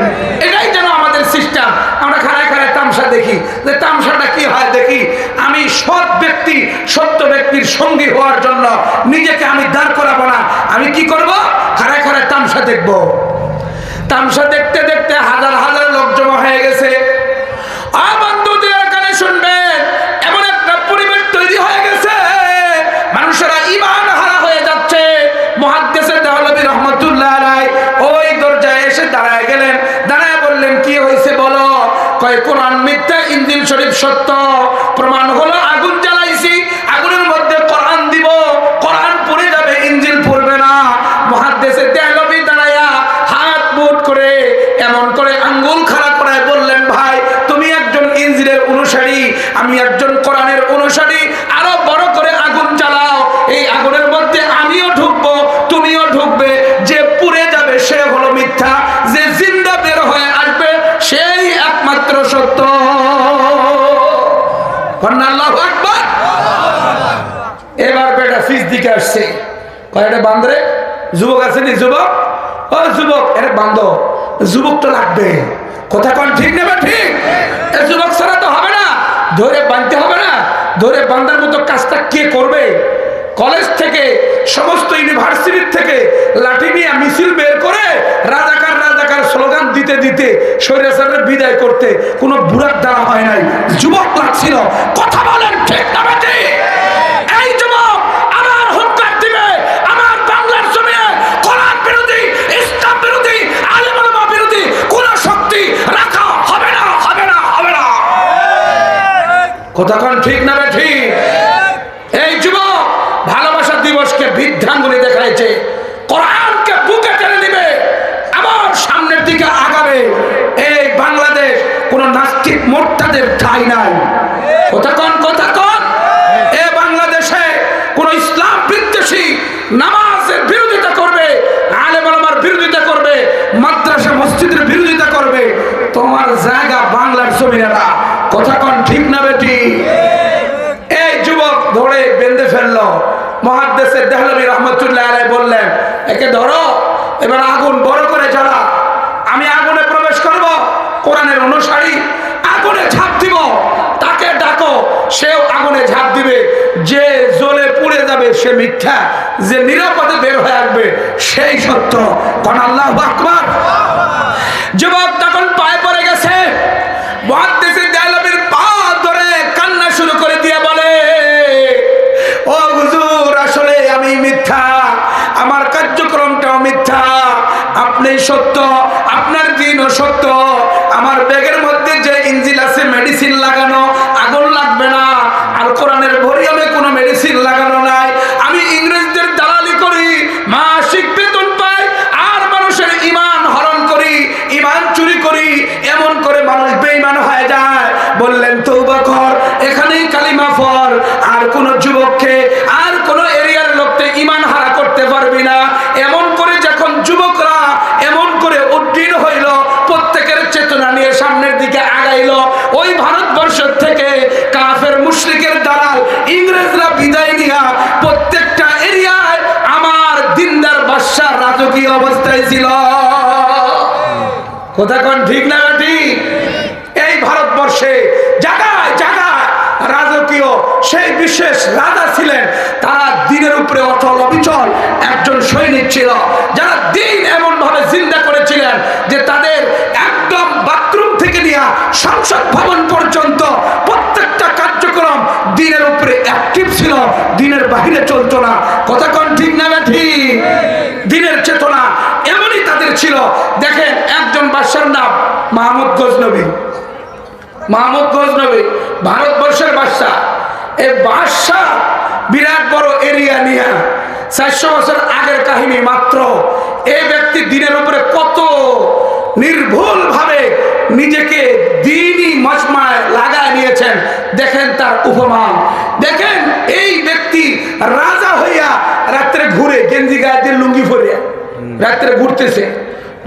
Speaker 1: এটাই যেন আমাদের সিস্টেম। আমরা খাড়ায় খাড়ায় তামসা দেখি, যে তামসাটা কি হয় দেখি। আমি সৎ ব্যক্তি, সত্য ব্যক্তির সঙ্গী হওয়ার জন্য নিজেকে আমি দাঁড় করাবো না। আমি কি করব? খাড়ায় খাড়ায় তামসা দেখবো। তামসা দেখতে দেখতে হাজার হাজার লোক জমা হয়ে গেছে। শুনবেন, এমন একটা পরিবেশ তৈরি হয়ে গেছে, মানুষেরা ঈমান হারা হয়ে যাচ্ছে। মুহাদ্দিস দেহলভী রহমতুল্লাহ আলাইহি ওই দরজায় এসে দাঁড়ায় গেলেন, দাঁড়ায় বললেন কি হয়েছে বলো? কয় কোরআন মিথ্যা, ইনজিল শরীফ সত্য। প্রমাণ হলো আগুন জ্বালাইছি, আগুনের মধ্যে কোরআন দিব, কোরআন পড়ে যাবে, ইনজিল পড়বে না। মুহাদ্দিস দেহলভী দাঁড়ায়া হাত মুঠ করে এমন করে আঙ্গুল খাড়া করে বললেন, কন্যা আল্লাহু আকবার। এবার বেটা ফিস দিকে আসছে, কয় এটা বান্ধরে যুবক আছে নি, যুবক ও যুবক এর বান্ধ, যুবক তো লাগবে, কথা কোন ঠিক নেবে ঠিক, এই যুবক ছাড়া তো হবে না, ধরে বাঁধতে হবে না, ধরে বান্ধার মতো কাজটা কে করবে? কলেজ থেকে সমস্ত ইউনিভার্সিটির থেকে লাঠি নিয়ে মিছিল বের করে রাজাকার রাজাকার স্লোগান দিতে দিতে স্বৈরাচারের বিদায় করতে কোনো বুড়ার দ্বারা হয় নাই, যুবক লাগছিল। কথা বলেন ঠিক না বেটি? এই যুবক আমার হুঙ্কার দিবে, আমার বাংলার জমিনে কোরআন বিরোধী, ইসলাম বিরোধী, আলেম ওলামা বিরোধী কোন শক্তি রাখা হবে না, হবে না, হবে না। কথা কোন ঠিক না বেটি? এই যুবক ভালোবাসা দিবসকে বৃদ্ধাঙ্গুলি দেখাইছে, কোরআনকে বুকে টেনে নিবে, আবার সামনের দিকে আগাবে। এই বাংলাদেশ কোন নাস্তিক মোর্তাদের ঠাঁই নাই, কথা কোন, কথা কোন। এই বাংলাদেশে কোন ইসলাম বিদ্বেষী নামাজের বিরোধিতা করবে, আলেম ওলামার বিরোধিতা করবে, মাদ্রাসা মসজিদের বিরোধিতা করবে, তোমার জায়গা বাংলার জমিনে না, কথা কোন ঠিক না বেটি? এই যুবক ধরে বেঁধে ফেললো। মুহাদ্দিস দেহলভী রহমাতুল্লাহ আলাইহি বললেন, একে ধরো, এবার আগুন বড় করে জ্বালা, আমি আগুনে প্রবেশ করব, কোরআনের অনুসারী আগুনে ঝাঁপ দিব, তাকে ডাকো, সেও আগুনে ঝাঁপ দিবে, যে জ্বলে পুড়ে যাবে সে মিথ্যা, যে নিরাপদে বের হয়ে আসবে সেই সত্য। কোন আল্লাহু আকবার। যুবক তখন পায়ে পড়ে গেছে, মুহাদ্দিস দেহলভীর পা ধরে কান্না শুরু করে দিয়ে বলে, ও হুজুর আসলে আমি মিথ্যা, আমার কার্যক্রমটাও মিথ্যা, আপনি সত্য, আপনার দিনও সত্য, আমার ব্যাগের মধ্যে যে ইঞ্জিল আছে মেডিসিন লাগানো, আগুন লাগবে না, আর কোরআনের ভরিয়মে কোনো মেডিসিন লাগানো নাই, আমি ইংরেজদের দালালি করি, মাসিক বেতন পাই, আর মানুষের ঈমান হরণ করি, ঈমান চুরি করি, এমন করে মানুষ বেঈমান হয়ে যায়। বললেন তওবা কর, এখানেই কালিমা পড়, আর কোন যুবককে আর কোন এরিয়ার লোককে ঈমান হারা করতে পারবি না। এমন করে যখন যুবকরা এমন করে উদ্দীন হইল, প্রত্যেকের চেতনা নিয়ে সামনের দিকে আগাইলো, ওই ভারতবর্ষ থেকে কাফের মুশরিকের দালাল ইংরেজরা বিদায় নিয়া প্রত্যেকটা এরিয়ায় আমার দিনদার বাদশা রাজকীয় অবস্থায় ছিল। কথা কোন ঠিক না ঠিক? এই ভারতবর্ষে জায়গায় জায়গায় রাজকীয় সেই বিশেষ রাজা ছিলেন, তারা দিনের উপরে অটল অবিচল একজন সৈনিক ছিল, যারা দিন এমন ভাবে জিন্দা করেছিলেন যে তাদের একদম বাথরুম থেকে নিয়ে সংসদ ভবন পর্যন্ত প্রত্যেকটা কার্যক্রম দিনের উপরে অ্যাক্টিভ ছিল, দিনের বাহিরে চলতো না। কথা কোন ঠিক না ঠিক? দিনের চেতনা এমনই তাদের ছিল। দেখেন একজন বাদশার নাম মাহমুদ গজনবী, মাহমুদ গজনবী ভারতবর্ষের বাদশা। এই বাদশা বিরাট বড় এরিয়া নিয়ে, 400 বছর আগের কাহিনী মাত্র। এই ব্যক্তি দিনের উপরে কত নির্ভুল ভাবে নিজেকে দিনই মজমায় লাগায় নিয়েছেন, দেখেন তার উপমা। দেখেন এই ব্যক্তি রাজা হইয়া রাত্রে ঘুরে, গেঞ্জি গায়ে দিয়ে লুঙ্গি পরে রাত্রে ঘুরতেছে,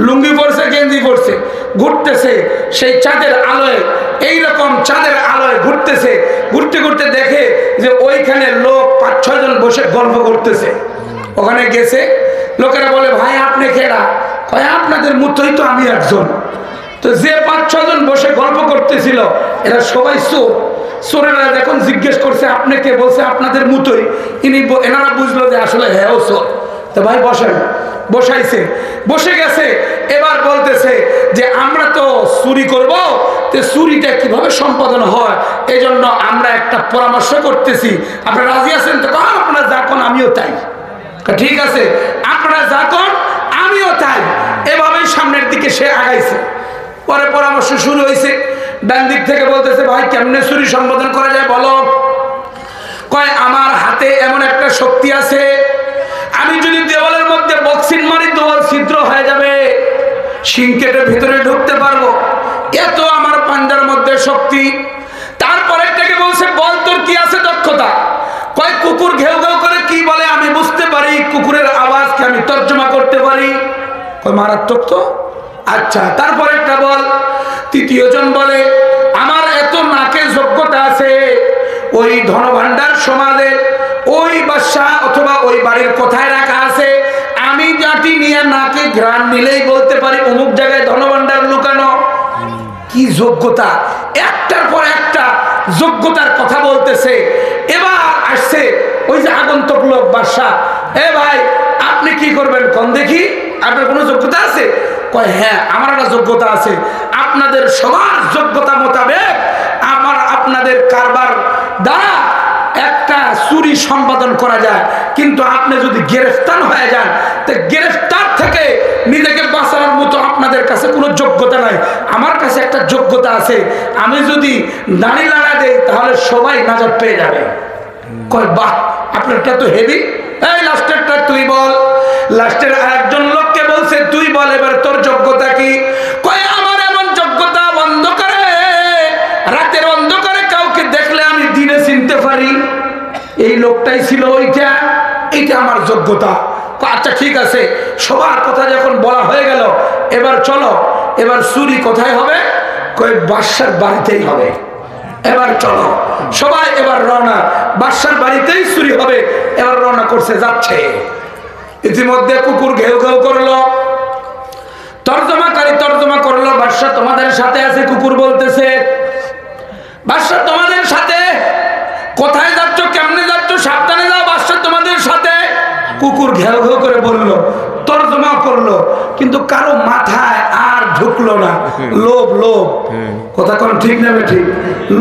Speaker 1: লুঙ্গি পরছে, গেঞ্জি পরছে, ঘুরতেছে সেই চাঁদের আলোয়, এইরকম চাঁদের আলোয় ঘুরতেছে। ঘুরতে ঘুরতে দেখে যে ওইখানে লোক 5-6 জন বসে গল্প করতেছে। ওখানে গেছে, লোকেরা বলে, ভাই আপনি কেডা? কয় আপনাদের মতোই তো আমি একজন। তো যে 5-6 জন বসে গল্প করতেছিল এরা সবাই চোর। চোরেরা যখন জিজ্ঞেস করছে আপনি কে, বলছে আপনাদের মতোই। এনারা বুঝলো যে আসলে হ্যাঁ চোর। তো ভাই বসেন, বসাইছে, বসে গেছে। এবার বলতেছে যে আমরা তো চুরি করব, তো চুরিটা কিভাবে সম্পাদন হয় এই জন্য আমরা একটা পরামর্শ করতেছি, আপনারা রাজি আছেন? তো আপনারা যখন আমিও তাই। ঠিক আছে, আপনারা যখন আমিও তাই। এভাবেই সামনের দিকে সে আগাইছে। পরে পরামর্শ শুরু হয়েছে। ডান দিক থেকে বলতেছে, ভাই কেমনে চুরি সম্পাদন করা যায় বলো। কয় আমার হাতে এমন একটা শক্তি আছে, আমি যদি দেওয়ালের মধ্যে বক্সিং মারি দেওয়াল ছিদ্র হয়ে যাবে, শিং কেটে ভিতরে ঢুকতে পারবো, এত আমার পাঞ্জার মধ্যে শক্তি। তারপরে থেকে বলছে, বল তোর কি আছে দক্ষতা? কয় কুকুর ঘেউ ঘেউ করে কি বলে আমি বুঝতে পারি, কুকুরের আওয়াজকে আমি তর্জমা করতে পারি। কয় মারাত্মক তো, আচ্ছা তারপর একটা বল। তৃতীয় জন বলে, আমার এত নাকে যোগ্যতা আছে, ওই ধনভাণ্ডার সমাজে ওই বাদশা অথবা ওই বাড়ির কোথায় রাখা আছে, আমি জাতি নিয়ে নাকে ঘ্রাণ নিলেই বলতে পারি অমুক জায়গায় ধনভাণ্ডার লুকানো। কি যোগ্যতা! একটার পর একটা যোগ্যতার কথা বলতেছে। এবার আসছে ওই যে আগন্তুক লোক বাদশা, এ ভাই আপনি কি করবেন কোন দেখি, আপনার কোনো যোগ্যতা আছে? কয় হ্যাঁ আমার একটা যোগ্যতা আছে। আপনাদের সবার যোগ্যতা মোতাবেক আপনাদের কারবার দ্বারা একটা চুরি সম্পাদন করা যায়, কিন্তু আপনি যদি গ্রেফতার হয়ে যান তো গ্রেফতার থেকে নিজেকে বাঁচানোর মতো আপনাদের কাছে কোনো যোগ্যতা নাই। আমার কাছে একটা যোগ্যতা আছে, আমি যদি দাড়ি লাগা দেই তাহলে সবাই নাজাত পেয়ে যাবে। কয় বাহ, আপনারটা তো হেভি। এই লাস্টেরটা তুই বল। লাস্টের আরেকজন লোককে বলছে তুই বল এবার তোর যোগ্যতা কি? কয় আমার এমন যোগ্যতা, অন্ধকারে রাতের অন্ধকারে কাউকে দেখলে আমি দিনে চিনতে পারি। এই লোকটাই ছিল ওইটা, এইটা আমার যোগ্যতা। আচ্ছা ঠিক আছে, সবার কথা যখন বলা হয়ে গেল এবার চলো, এবার চুরি কোথায় হবে? কই বাদশার বাড়িতেই হবে। এবার চলো সবাই, এবার রওনা, বাদশার বাড়িতেই চুরি হবে। এবার রওনা করছে, যাচ্ছে। ইতিমধ্যে কুকুর ঘেউ ঘেউ করলো, তর্জমাকারী তর্জমা করলো, বাদশা তোমাদের সাথে আছে। কুকুর বলতেছে বাদশা তোমাদের সাথে, কোথায় যাচ্ছ, কেমনে যাচ্ছ, সাবধানে যাও, বাদশা তোমাদের সাথে। কুকুর ঘেউ ঘেউ করে বলল, তর্জমা করলো, কিন্তু কারো মাথায় আর ঢুকলো না। লোভ, লোভ, কথা কোন ঠিক নেবে ঠিক,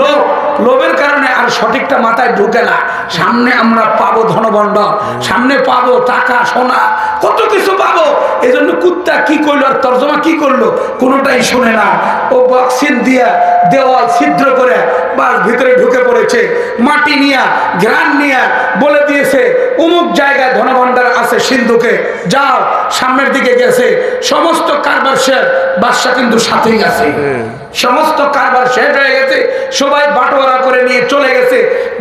Speaker 1: লোভ, লোভের কারণে আর সঠিকটা মাথায় ঢুকে না। সামনে আমরা পাবো ধনভাণ্ডার, সামনে পাবো টাকা সোনা, কত কিছু পাবো। এই জন্য কুত্তা কি করলো আর তর্জমা কি করলো কোনোটাই শুনে না। ও বক্সিন দিয়া দেওয়াল ছিদ্র করে বাস ভিতরে ঢুকে পড়েছে, মাটি নিয়া ঘ্রাণ নিয়া বলে দিয়েছে অমুক জায়গায় ধনভাণ্ডার আছে সিন্ধুকে, যাও। সামনের দিকে গেছে, সমস্ত কারবার শেষ। বাদশা কিন্তু সাথেই আছে, সমস্ত কারবার শেষ হয়ে গেছে, সবাই বাটোয়ারা করে নিয়ে চলে গেছে।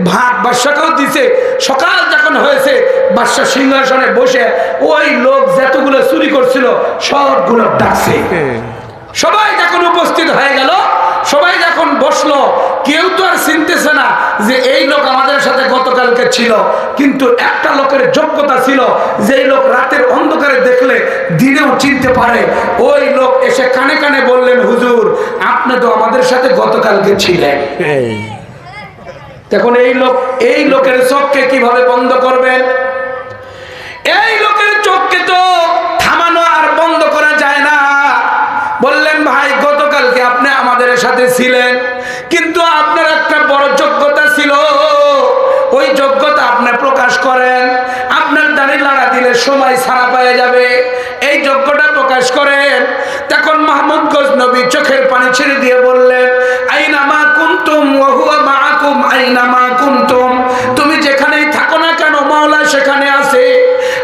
Speaker 1: ভাত বাদশাকেও দিছে। সকাল যখন হয়েছে বাদশা সিংহাসনে বসে ওই লোক যতগুলো চুরি করছিল সবগুলো ডাকছে। সবাই যখন উপস্থিত হয়ে গেল, সবাই যখন বসলো, কেউ তো আর চিনতেছে না যে এই লোক আমাদের সাথে গতকালকে ছিল, কিন্তু একটা লোকের যোগ্যতা ছিল, যেই লোক রাতের অন্ধকারে দেখলে দিনেও চিনতে পারে। ওই লোক এসে কানে কানে বললেন, হুজুর আপনি তো আমাদের সাথে গতকালকে ছিলেন। এখন এই লোকের চোখকে কিভাবে বন্ধ করবেন? এই লোকের চোখকে তো থামানো আর বন্ধ করা যায় না। বললেন ভাই গতকালকে আপনি আমাদের সাথে ছিলেন, কিন্তু আপনার একটা বড় যোগ্যতা ছিল, ওই যোগ্যতা আপনি প্রকাশ করেন। আপনার দাড়ি লাড়া দিলে সময় ছাড়া পেয়ে যাবে, এই যোগ্যতা প্রকাশ করেন। তখন মাহমুদ গজনবী চোখের পানি ছেড়ে দিয়ে বললেন, আইনা মা কুনতুম ওয়া হুয়া মাআকুম, আইনা মা কুনতুম, তুমি যেখানেই থাকো না কেন মাওলা সেখানে আছে।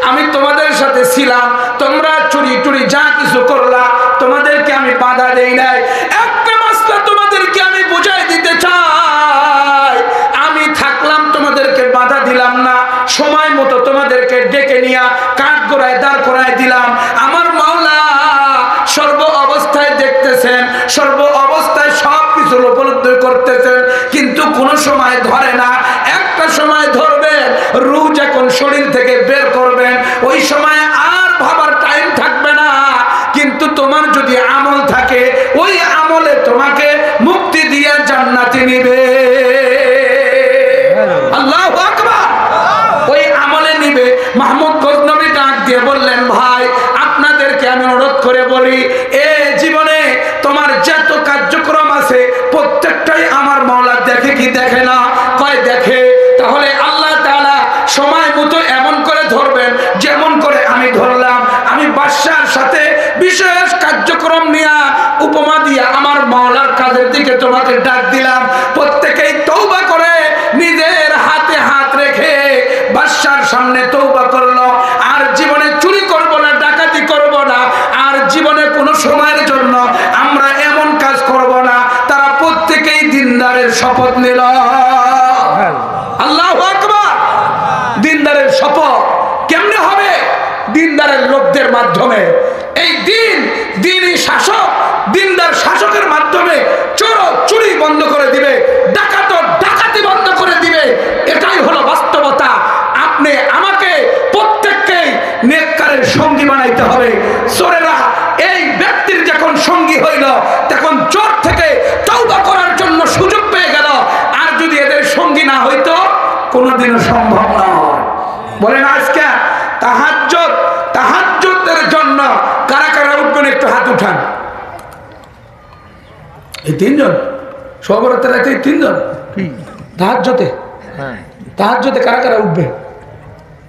Speaker 1: আমি তোমাদের সাথে ছিলাম, তোমরা চুরি টুরি যা কিছু করলা তোমাদেরকে আমি বাধা দেই নাই। একটা মাসলা তোমাদেরকে আমি বুঝাই দিতে চাই, আমি থাকলাম তোমাদেরকে বাধা দিলাম না, সময় মতো তোমাদেরকে ডেকে নিয়ে কাঠ গোড়ায় দাঁড় করায় দিলাম। আমার মাওলা সর্ব অবস্থায় দেখতেছেন, সর্ব অবস্থায় সব কিছু উপলব্ধ করতেছেন, কিন্তু কোনো সময় ধরে না। একটা সময় ধরবেন, রূহ যখন শরীর থেকে বের করবেন, ওই সময় আর ভাবার টাইম থাকবে না। কিন্তু তোমার যদি আমল থাকে, ওই আমলে তোমাকে মুক্তি দিয়ে জান্নাতে নিবে। আল্লাহু আকবার, ওই আমলে নিবে। মাহমুদ গজনবী ডাক দিয়ে বললেন, ভাই আপনাদেরকে আমি অনুরোধ করে বলি, এ জীবনে তোমার যত কার্যক্রম আছে প্রত্যেকটাই আমার মাওলা দেখে কি দেখে না? কয় দেখে। তাহলে আল্লাহ তাআলা সময় মতো এমন করে ধরবেন যেমন করে আমি ধরলাম। আমি বাদশার সাথে বিশেষ কার্যক্রম নিয়ে উপমা দিয়া আমার মাওলার কাজের দিকে তোমাকে ডাক দিলাম। প্রত্যেকেই তওবা করে নিজের হাতে হাত রেখে বাদশার সামনে তওবা করলো, আর জীবনে চুরি করব না, ডাকাতি করব না, আর জীবনে কোনো সময়ের জন্য আমরা এমন কাজ করব না। তারা প্রত্যেকেই দিনদারের শপথ নিল। আল্লাহু আকবার, দিনদারের শপথ কেমনে হবে? দিনদারের লোকদের মাধ্যমে। এই দিনই শাসক, দিনদার শাসকের মাধ্যমে চোর চুরি বন্ধ করে দিবে, ডাকাত ডাকাতি বন্ধ করে দিবে। সঙ্গী হইল তখন চোর থেকে তওবা করার জন্য সুযোগ পেয়ে গেল। আর যদি এদের সঙ্গী না হইতো কোনোদিনও সম্ভব না। বলেন আজকে তাহাজ্জুদের জন্য কারা কারা উঠবেন একটু হাত উঠান। এই তিনজন সবরাতের রাতে তিনজন তাহাজ্জুদে কারা কারা উঠবে?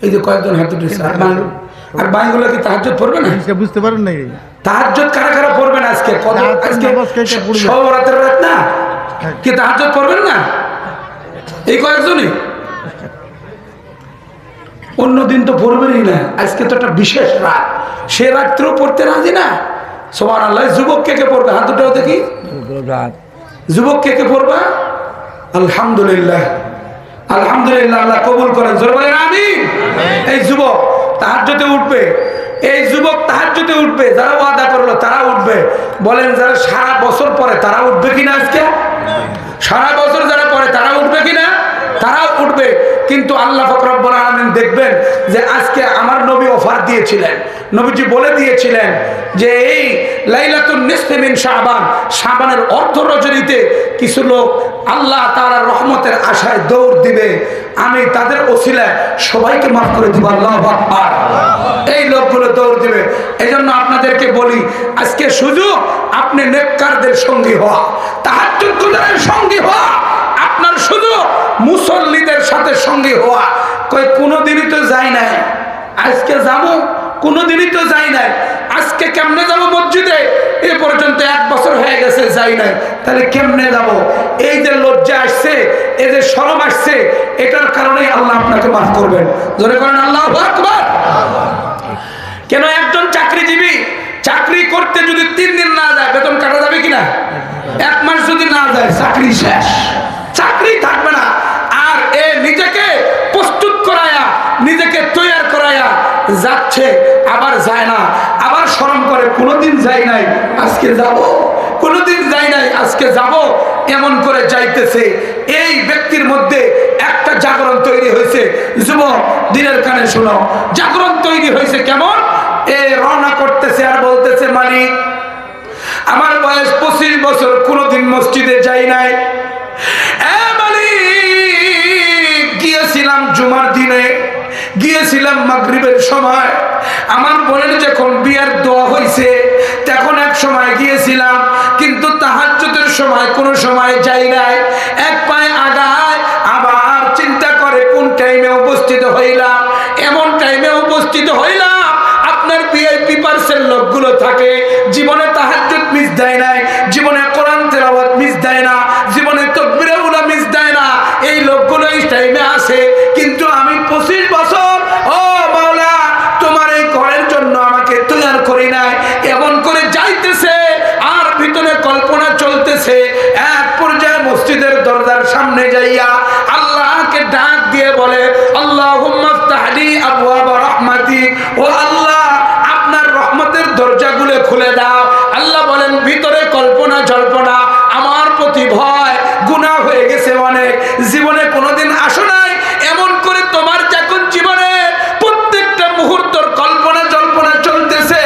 Speaker 1: এই যে কয়েকজন হাত উঠেছে। আর বাইগুলো কি তাহাজ্জুদ পড়বে না?
Speaker 2: বুঝতে পারেন না
Speaker 1: তাহাজ্জুদ কারা কারা পড়বেন আজকে? সবরাতের রাত না, কি তাহাজ্জুদ পড়বেন না? এই কয়েকজনই, অন্যদিন তো পড়বেনই না। আজকে তো একটা বিশেষ রাত, সে রাত্রেও পড়তে রাজি না। সুবহানাল্লাহ। যুবক কে কে পড়বে? হাত উঠাও দেখি। যুবক কে কে পড়বা? আলহামদুলিল্লাহ, আলহামদুলিল্লাহ, আল্লাহ কবুল করেন। জোরে বলেন আমিন। এই যুবক তাহাজ্জুদে উঠবে, এই যুবক তাহাজ্জুদে উঠবে। যারা ওয়াদা করলো তারা উঠবে। বলেন যারা সারা বছর পরে তারা উঠবে কিনা? আজকে সারা বছর যারা পরে তারা উঠবে কিনা? তারাও উঠবে। কিন্তু আল্লাহ পাক রব্বুল আলামিন দেখবেন যে আজকে আমার নবী অফার দিয়েছিলেন, নবীজি বলে দিয়েছিলেন যে এই লাইলাতুন নিসফি মিন শাবান, শাবানের অর্ধ রজনীতে কিছু লোক আল্লাহ তাআলার রহমতের আশায় দৌড় দিবে, আমি তাদের ওসিলায় সবাইকে মাফ করে দিব। আল্লাহু আকবার। এই লোকগুলো দৌড় দিবে। এজন্য আপনাদেরকে বলি আজকে সুযোগ আপনি নেককারদের সঙ্গী হওয়া, তাহাজ্জুদের সঙ্গী হওয়া, আপনার শুধু মুসল্লিদের সাথে সঙ্গী হওয়া। কই কোনোদিনই তো যাই নাই, আজকে যাবো, কোনোদিনই তো যাই নাই, আজকে কেমনে যাব মসজিদে? এ পর্যন্ত 1 বছর হয়ে গেছে যাই নাই, তাহলে কেমনে যাব? এই যে লজ্জা আসছে, এই যে শরম আসছে, এটার কারণেই আল্লাহ আপনাকে মাফ করবেন। জোরে করেন আল্লাহু আকবার। কেন একজন চাকরিজীবী চাকরি করতে যদি 3 দিন না যায় বেতন কাটা যাবে কিনা? 1 মাস যদি না যায় চাকরি শেষ, চাকরি থাকবে না। আর এ নিজেকে প্রস্তুত করায়া, নিজেকে তৈয়ার করায়া যাচ্ছে, আবার যায় না, আবার শরম করে কোনোদিন যাই নাই আজকে যাব, কোনোদিন যাই নাই আজকে যাব, এমন করে যাইতেছে। এই ব্যক্তির মধ্যে একটা জাগরণ তৈরি হয়েছে। যুবক দিনের কানে শোনো, জাগরণ তৈরি হয়েছে কেমন? এ রওনা করতেছে আর বলতেছে মালিক আমার বয়স 25 বছর, কোনোদিন মসজিদে যাই নাই। গিয়েছিলাম জুমার দিনে, গিয়েছিলাম মাগরিবের সময়, আমার বোনের যখন বিয়ের দোয়া হয়েছে তখন এক সময় গিয়েছিলাম, কিন্তু তাহাজ্জুদের সময় কোনো সময় যাই নাই। এক পায়ে আগায় আবার চিন্তা করে কোন টাইমে উপস্থিত হইলাম, এমন টাইমে উপস্থিত হইলাম আপনার ভিআইপি পার্সেল লোকগুলো থাকে, জীবনে তাহাজ্জুদ মিস দেয় নাই, জীবনে কোরআন তেলাওয়াত মিস দেয় না, জীবনে তাকবীরে উলা মিস দেয় না, এই লোকগুলো এই টাইমে আসে। কিন্তু আমি 25 বছর ও মাওলা তোমার এই ঘরের জন্য আমাকে তৈয়ার করি নাই, এমন করে যাইতেছে আর ভিতরে কল্পনা চলতেছে। এক পর্যায়ে মসজিদের দরজার সামনে যাইয়া আল্লাহকে ডাক দিয়ে বলে আল্লাহুম্মা ফতাহলি আবওয়াবা রাহমাতিক, ও আল্লাহ আপনার রহমতের দরজাগুলো খুলে দাও। আল্লাহ বলেন ভিতরে কল্পনা জল্পনা, আমার প্রতি ভয়, গুনাহ হয়ে গেছে অনেক, জীবনে কোনোদিন আসো নাই, এমন করে তোমার যখন জীবনে প্রত্যেকটা মুহূর্তের কল্পনা জল্পনা চলতেছে,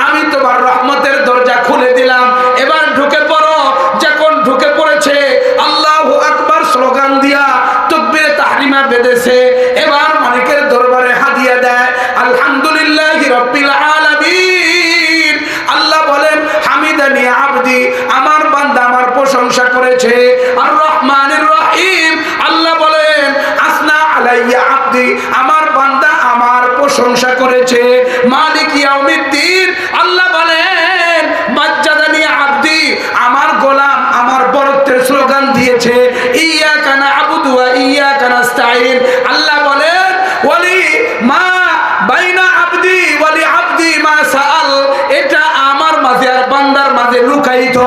Speaker 1: আমি তোমার রহমতের দরজা খুলে দিলাম, এবার ঢুকে পড়ো। যখন ঢুকে পড়েছে আল্লাহু আকবার স্লোগান দিয়া তাকবীরে তাহরিমা বেঁধেছে, এবার মালিকের দরবারে হাদিয়া দেয় আলহামদুলিল্লাহি রাব্বিল আলামিন। আল্লাহ বলেন হামিদানি আবদি, আমার বান্দা আমার প্রশংসা করেছে। আর রহমানির রহিম, আল্লাহ বলেন আসনা আলাইয়া আবদি, আমার বান্দা আমার প্রশংসা করেছে। মালিক ইয়াউমিদ্দিন, আল্লাহ বলেন মাজ্জাদানি আবদি, আমার গোলাম আমার বরত্বের স্লোগান দিয়েছে। ইয়াকা না'বুদু ওয়া ইয়াকা নাস্তাঈন, আল্লাহ বলেন ওয়ালি মা বাইনা আবদি ওয়ালি আবদি মা সাআল, এটা আমার মাঝে আর বান্দার মাঝে লুকায়িত।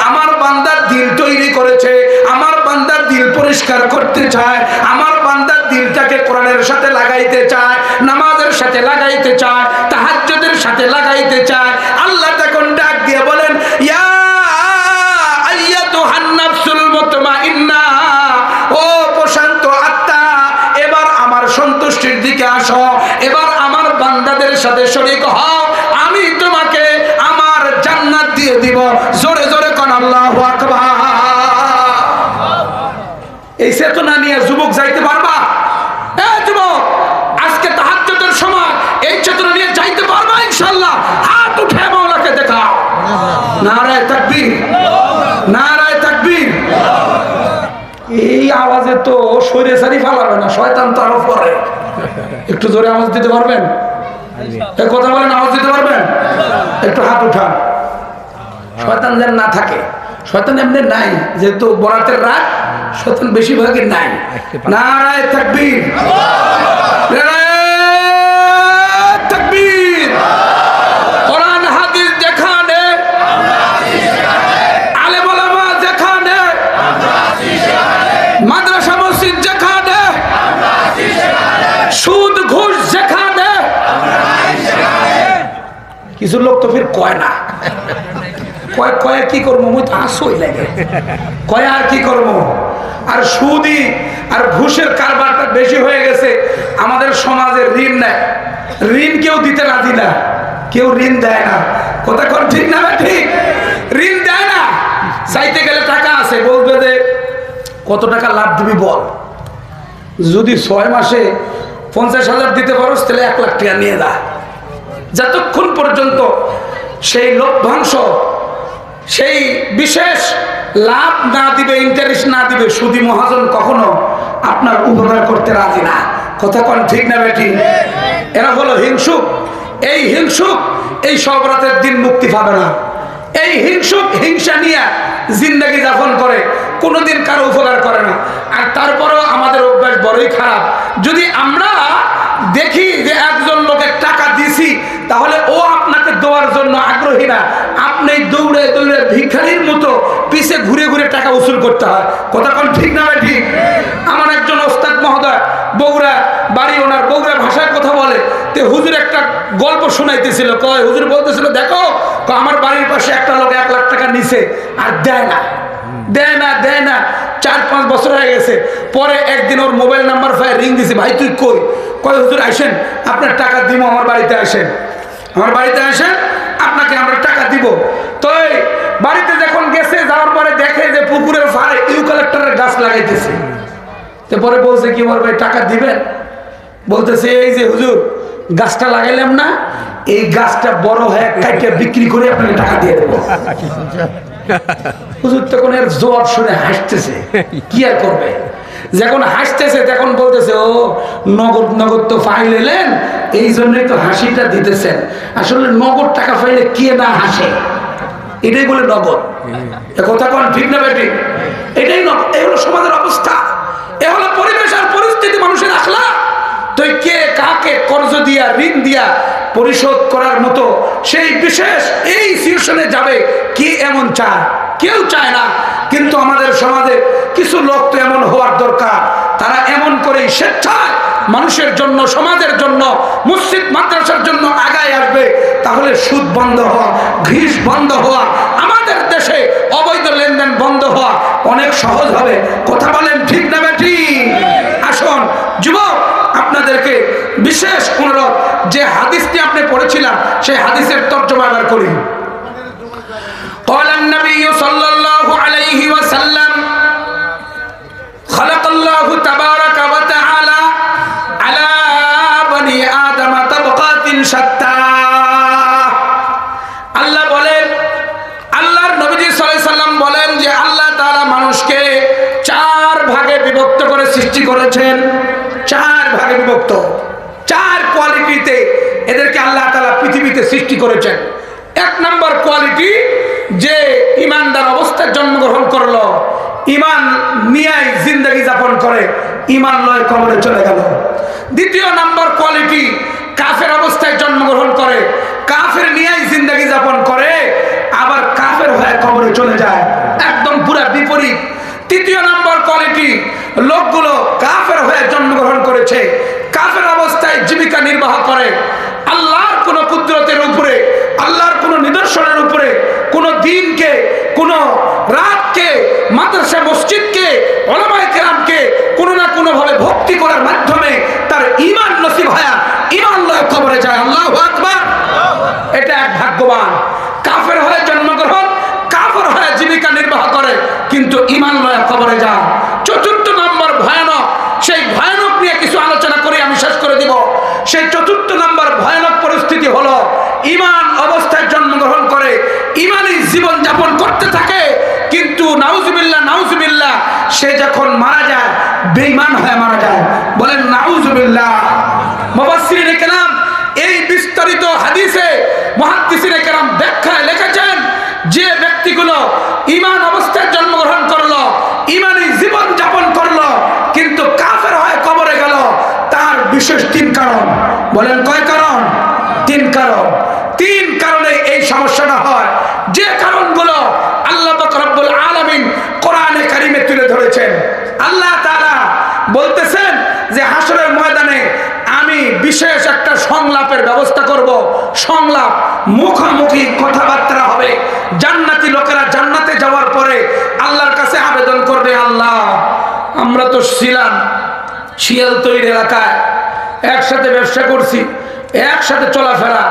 Speaker 1: আমার বান্দার দিল তৈরি করেছে, আমার বান্দার দিল পরিষ্কার করতে চায়, আমার বান্দার দিলটাকে কোরআনের সাথে লাগাইতে চায়, নামাজের সাথে লাগাইতে চায়, তাহাজ্জুদের সাথে লাগাইতে চায়। আল্লাহ তখন ডাক দিয়ে বলেন ইয়া আইয়াতুহান নাফসুল মুতমাইন্না, ও প্রশান্ত আত্মা, এবার আমার সন্তুষ্টির দিকে আসো, এবার আমার বান্দাদের সাথে শরীক হও, আমি তোমাকে আমার জান্নাত দিয়ে দিব। জোরে জোরে কোন আল্লাহু আকবার। এই চেতনা নিয়ে যুবক যাইতে পারবা? যুবক, আজকে তাহাজ্জুদের সময় এই চেতনা নিয়ে যাইতে পারবা ইনশাআল্লাহ? হাত উঠে মাওলাকে দেখাও। নারায়ে তাকবীর, নারায়ে তাকবীর। এই আওয়াজে তো শরীরে সারি ফালাবে না, শয়তান তো আরো পরে। একটু জোরে আওয়াজ দিতে পারবেন? এই কথা বলেন, আওয়াজ দিতে পারবেন? একটু হাত উঠান। শয়তান যেন না থাকে। শয়তান এমনি নাই, যেহেতু বরাতের রাত, শয়তান বেশিরভাগই নাই। নারায়ে তাকবীর, নারায়ে তাকবীর। কোরআন হাদিস যেখানে, আলেম ওলামা যেখানে, মাদ্রাসা মসজিদ যেখানে, সুদ ঘুষ যেখানে, কিছু লোক তো ফির কয় না, কয় কি করবো, মুই তো হাসই লাগে, কয় আর কি করবো। আর সুদি আর ঘুষের কারবারটা বেশি হয়ে গেছে। আমাদের সমাজে ঋণ নেয়, ঋণ কেউ দিতে রাজি না, কেউ ঋণ দেয় না। কথা কোন ঠিক না? ঠিক, ঋণ দেয় না। চাইতে গেলে টাকা আছে, বলবে যে কত টাকা লাভ দিবি বল। যদি 6 মাসে 50,000 দিতে পারোস তাহলে 1 লাখ টাকা নিয়ে যা। যতক্ষণ পর্যন্ত সেই লভ্যাংশ, সেই বিশেষ লাভ না দিবে, ইন্টারেস্ট না দিবে, সুদী মহাজন কখনো আপনার উপকার করতে রাজি না। কথা কোন ঠিক না বেটি? এরা হলো হিংসুক। এই হিংসুক এই সব রাতের দিন মুক্তি পাবে না। এই হিংসুক হিংসা নিয়ে জিন্দগি যাপন করে, কোনোদিন কারো উপকার করে না। আর তারপরেও আমাদের অভ্যাস বড়ই খারাপ। যদি আমরা দেখি যে একজন লোকের টাকা দিছি, তাহলে ও আপনাকে দেওয়ার জন্য আগ্রহী না, আপনি দৌড়ে দৌড়ে ভিখারির মতো পিছে ঘুরে ঘুরে টাকা উসুল করতে হয়। কথা কোন ঠিক না ঠিক? আমার একজন ওস্তাদ মহোদয়, বগুড়া বাড়ি, ওনার বগুড়া ভাষায় কথা বলে। তে হুজুর একটা গল্প শোনাইতেছিল। কয় হুজুর বলতেছিল, দেখো আমার বাড়ির পাশে একটা লোক 1 লাখ টাকা নিছে আর দেয় না, দেয় না, দেয় না। 4-5 বছর হয়ে গেছে। পরে একদিন ওর মোবাইল নাম্বার পায়, রিং দিছে, ভাই তুই কই? কয় হুজুর আসেন, আপনার টাকা দিব, আমার বাড়িতে আসেন, আমার বাড়িতে আসেন, আপনাকে আমরা টাকা দিব। তো বাড়িতে যখন গেছে, যাওয়ার পরে দেখে যে পুকুরের ফাড়ে ইউক্যালিপটাসের গাছ লাগাইতেছে। তো পরে বলছে কি, আমার ভাই টাকা দিবেন? বলতেছে এই যে হুজুর গাছটা লাগাইলাম না, এই গাছটা বড় হয়ে কাটিয়ে বিক্রি করে আপনাকে টাকা দিয়ে দেবো। হুজুর তখন এর জবাব শুনে হাসতেছে, কি আর করবে। যখন হাসতেছে তখন বলতেছে, ও নগদ নগদ তো ফাইল এলেন, এই জন্যই তো হাসিটা দিতেছেন। আসলে নগদ টাকা ফাইলে কে না হাসে, এটাই বলে নগদ। কথা কোন ঠিক না বেটি? এটাই নগদ। এই হলো সমাজের অবস্থা, এ হলো পরিবেশ আর পরিস্থিতি, মানুষের আখলাক। তো কে কাকে কর্জ দিয়া, ঋণ দিয়া পরিশোধ করার মতো সেই বিশেষ এই সিচুয়েশনে যাবে, কি এমন চায়? কেউ চায় না। কিন্তু আমাদের সমাজে কিছু লোক তো এমন হওয়ার দরকার, তারা এমন করে স্বেচ্ছায় মানুষের জন্য, সমাজের জন্য, মসজিদ মাদ্রাসার জন্য আগায় আসবে। তাহলে সুদ বন্ধ হওয়া, ঘিস বন্ধ হওয়া, আমাদের দেশে অবৈধ লেনদেন বন্ধ হওয়া অনেক সহজ হবে। কথা বলেন ঠিক না বেটি? আসুন যুবক, আপনাদেরকে বিশেষ অনুরোধ, যে হাদিসটি আপনি পড়েছিলাম সেই হাদিসের তর্জমা আবার করি। قال النبي صلى الله عليه وسلم خلق الله تبارك وتعالى على بني آدم طبقات شتى। আল্লাহ বলেন, আল্লাহর নবীজি সাল্লাল্লাহু আলাইহি সাল্লাম বলেন যে আল্লাহ তাআলা মানুষকে 4 ভাগে বিভক্ত করে সৃষ্টি করেছেন। 4 ভাগে বিভক্ত, 4 কোয়ালিটিতে এদেরকে আল্লাহ তাআলা পৃথিবীতে সৃষ্টি করেছেন। 1 নম্বর কোয়ালিটি, যে ইমানদার অবস্থায় জন্মগ্রহণ করলো, ইমান নিয়ে জিন্দগি যাপন করে, ইমান লয় কবরে চলে গেল। 2 নম্বর কোয়ালিটি, কাফের অবস্থায় জন্মগ্রহণ করে, কাফের নিয়ে জিন্দগি যাপন করে, আবার কাফের হয়ে কবরে চলে যায়, একদম পুরো বিপরীত। 3 নম্বর কোয়ালিটি, লোকগুলো কাফের হয়ে জন্মগ্রহণ করেছে, কাফের অবস্থায় জীবিকা নির্বাহ করে, আল্লাহর কোন কুদরতের উপরে, আল্লাহর কোন নিদর্শনের উপরে, কোন দিনকে, কোন রাতকে, মাদ্রাসা মসজিদকে, উলামায়ে কেরামকে কোন না কোন ভাবে ভক্তি করার মাধ্যমে তার ঈমান নসিব হয়, ঈমান লয় কবরে যায়। আল্লাহু আকবার। এটা এক ভাগ্যবান। কাফের হয়ে জন্মগ্রহণ নির্বাহ করে, কিন্তু ঈমান লয়ে কবরে যায়। চতুর্থ নম্বর ভয়ানক, সেই ভয়ানক নিয়ে কিছু আলোচনা করে আমি শেষ করে দিব। সেই চতুর্থ নম্বর ভয়ানক পরিস্থিতি হলো, ঈমান অবস্থায় জন্মগ্রহণ করে, ঈমানী জীবন যাপন করতে থাকে, কিন্তু নাউজুবিল্লাহ নাউজুবিল্লাহ সে যখন মারা যায় বেঈমান হয়ে মারা যায়। বলেন নাউজুবিল্লাহ। মুফাসসিরিনে কেরাম এই বিস্তারিত হাদিসে মুহাদ্দিসিনে কেরাম ব্যাখ্যায় লিখেছেন, যে ব্যক্তিগুলো ঈমান অবস্থায় জন্মগ্রহণ করলো, ঈমানী জীবন যাপন করলো, কিন্তু কাফের হয়ে কবরে গেল, তার বিশেষ তিন কারণ। বলেন কয় কারণ? তিন কারণ। তিন কারণে এই সমস্যাটা হয়, যে কারণগুলো আল্লাহ পাক রব্বুল আলামিন কোরআনে কারিমে তুলে ধরেছেন। আল্লাহ তাআলা বলতেছেন যে হাসরের ময়দানে আমি বিশেষ একটা সংলাপের ব্যবস্থা করব। সংলাপ, মুখোমুখি কথাবার্তা হবে। জান্নাতি লোকেরা জান্নাতে যাওয়ার পরে আল্লাহর কাছে আবেদন করবে, আল্লাহ আমরা তো ছিলাম শিয়ালতৈর এলাকায়, একসাথে ব্যবসা করছি, একসাথে চলাফেরা,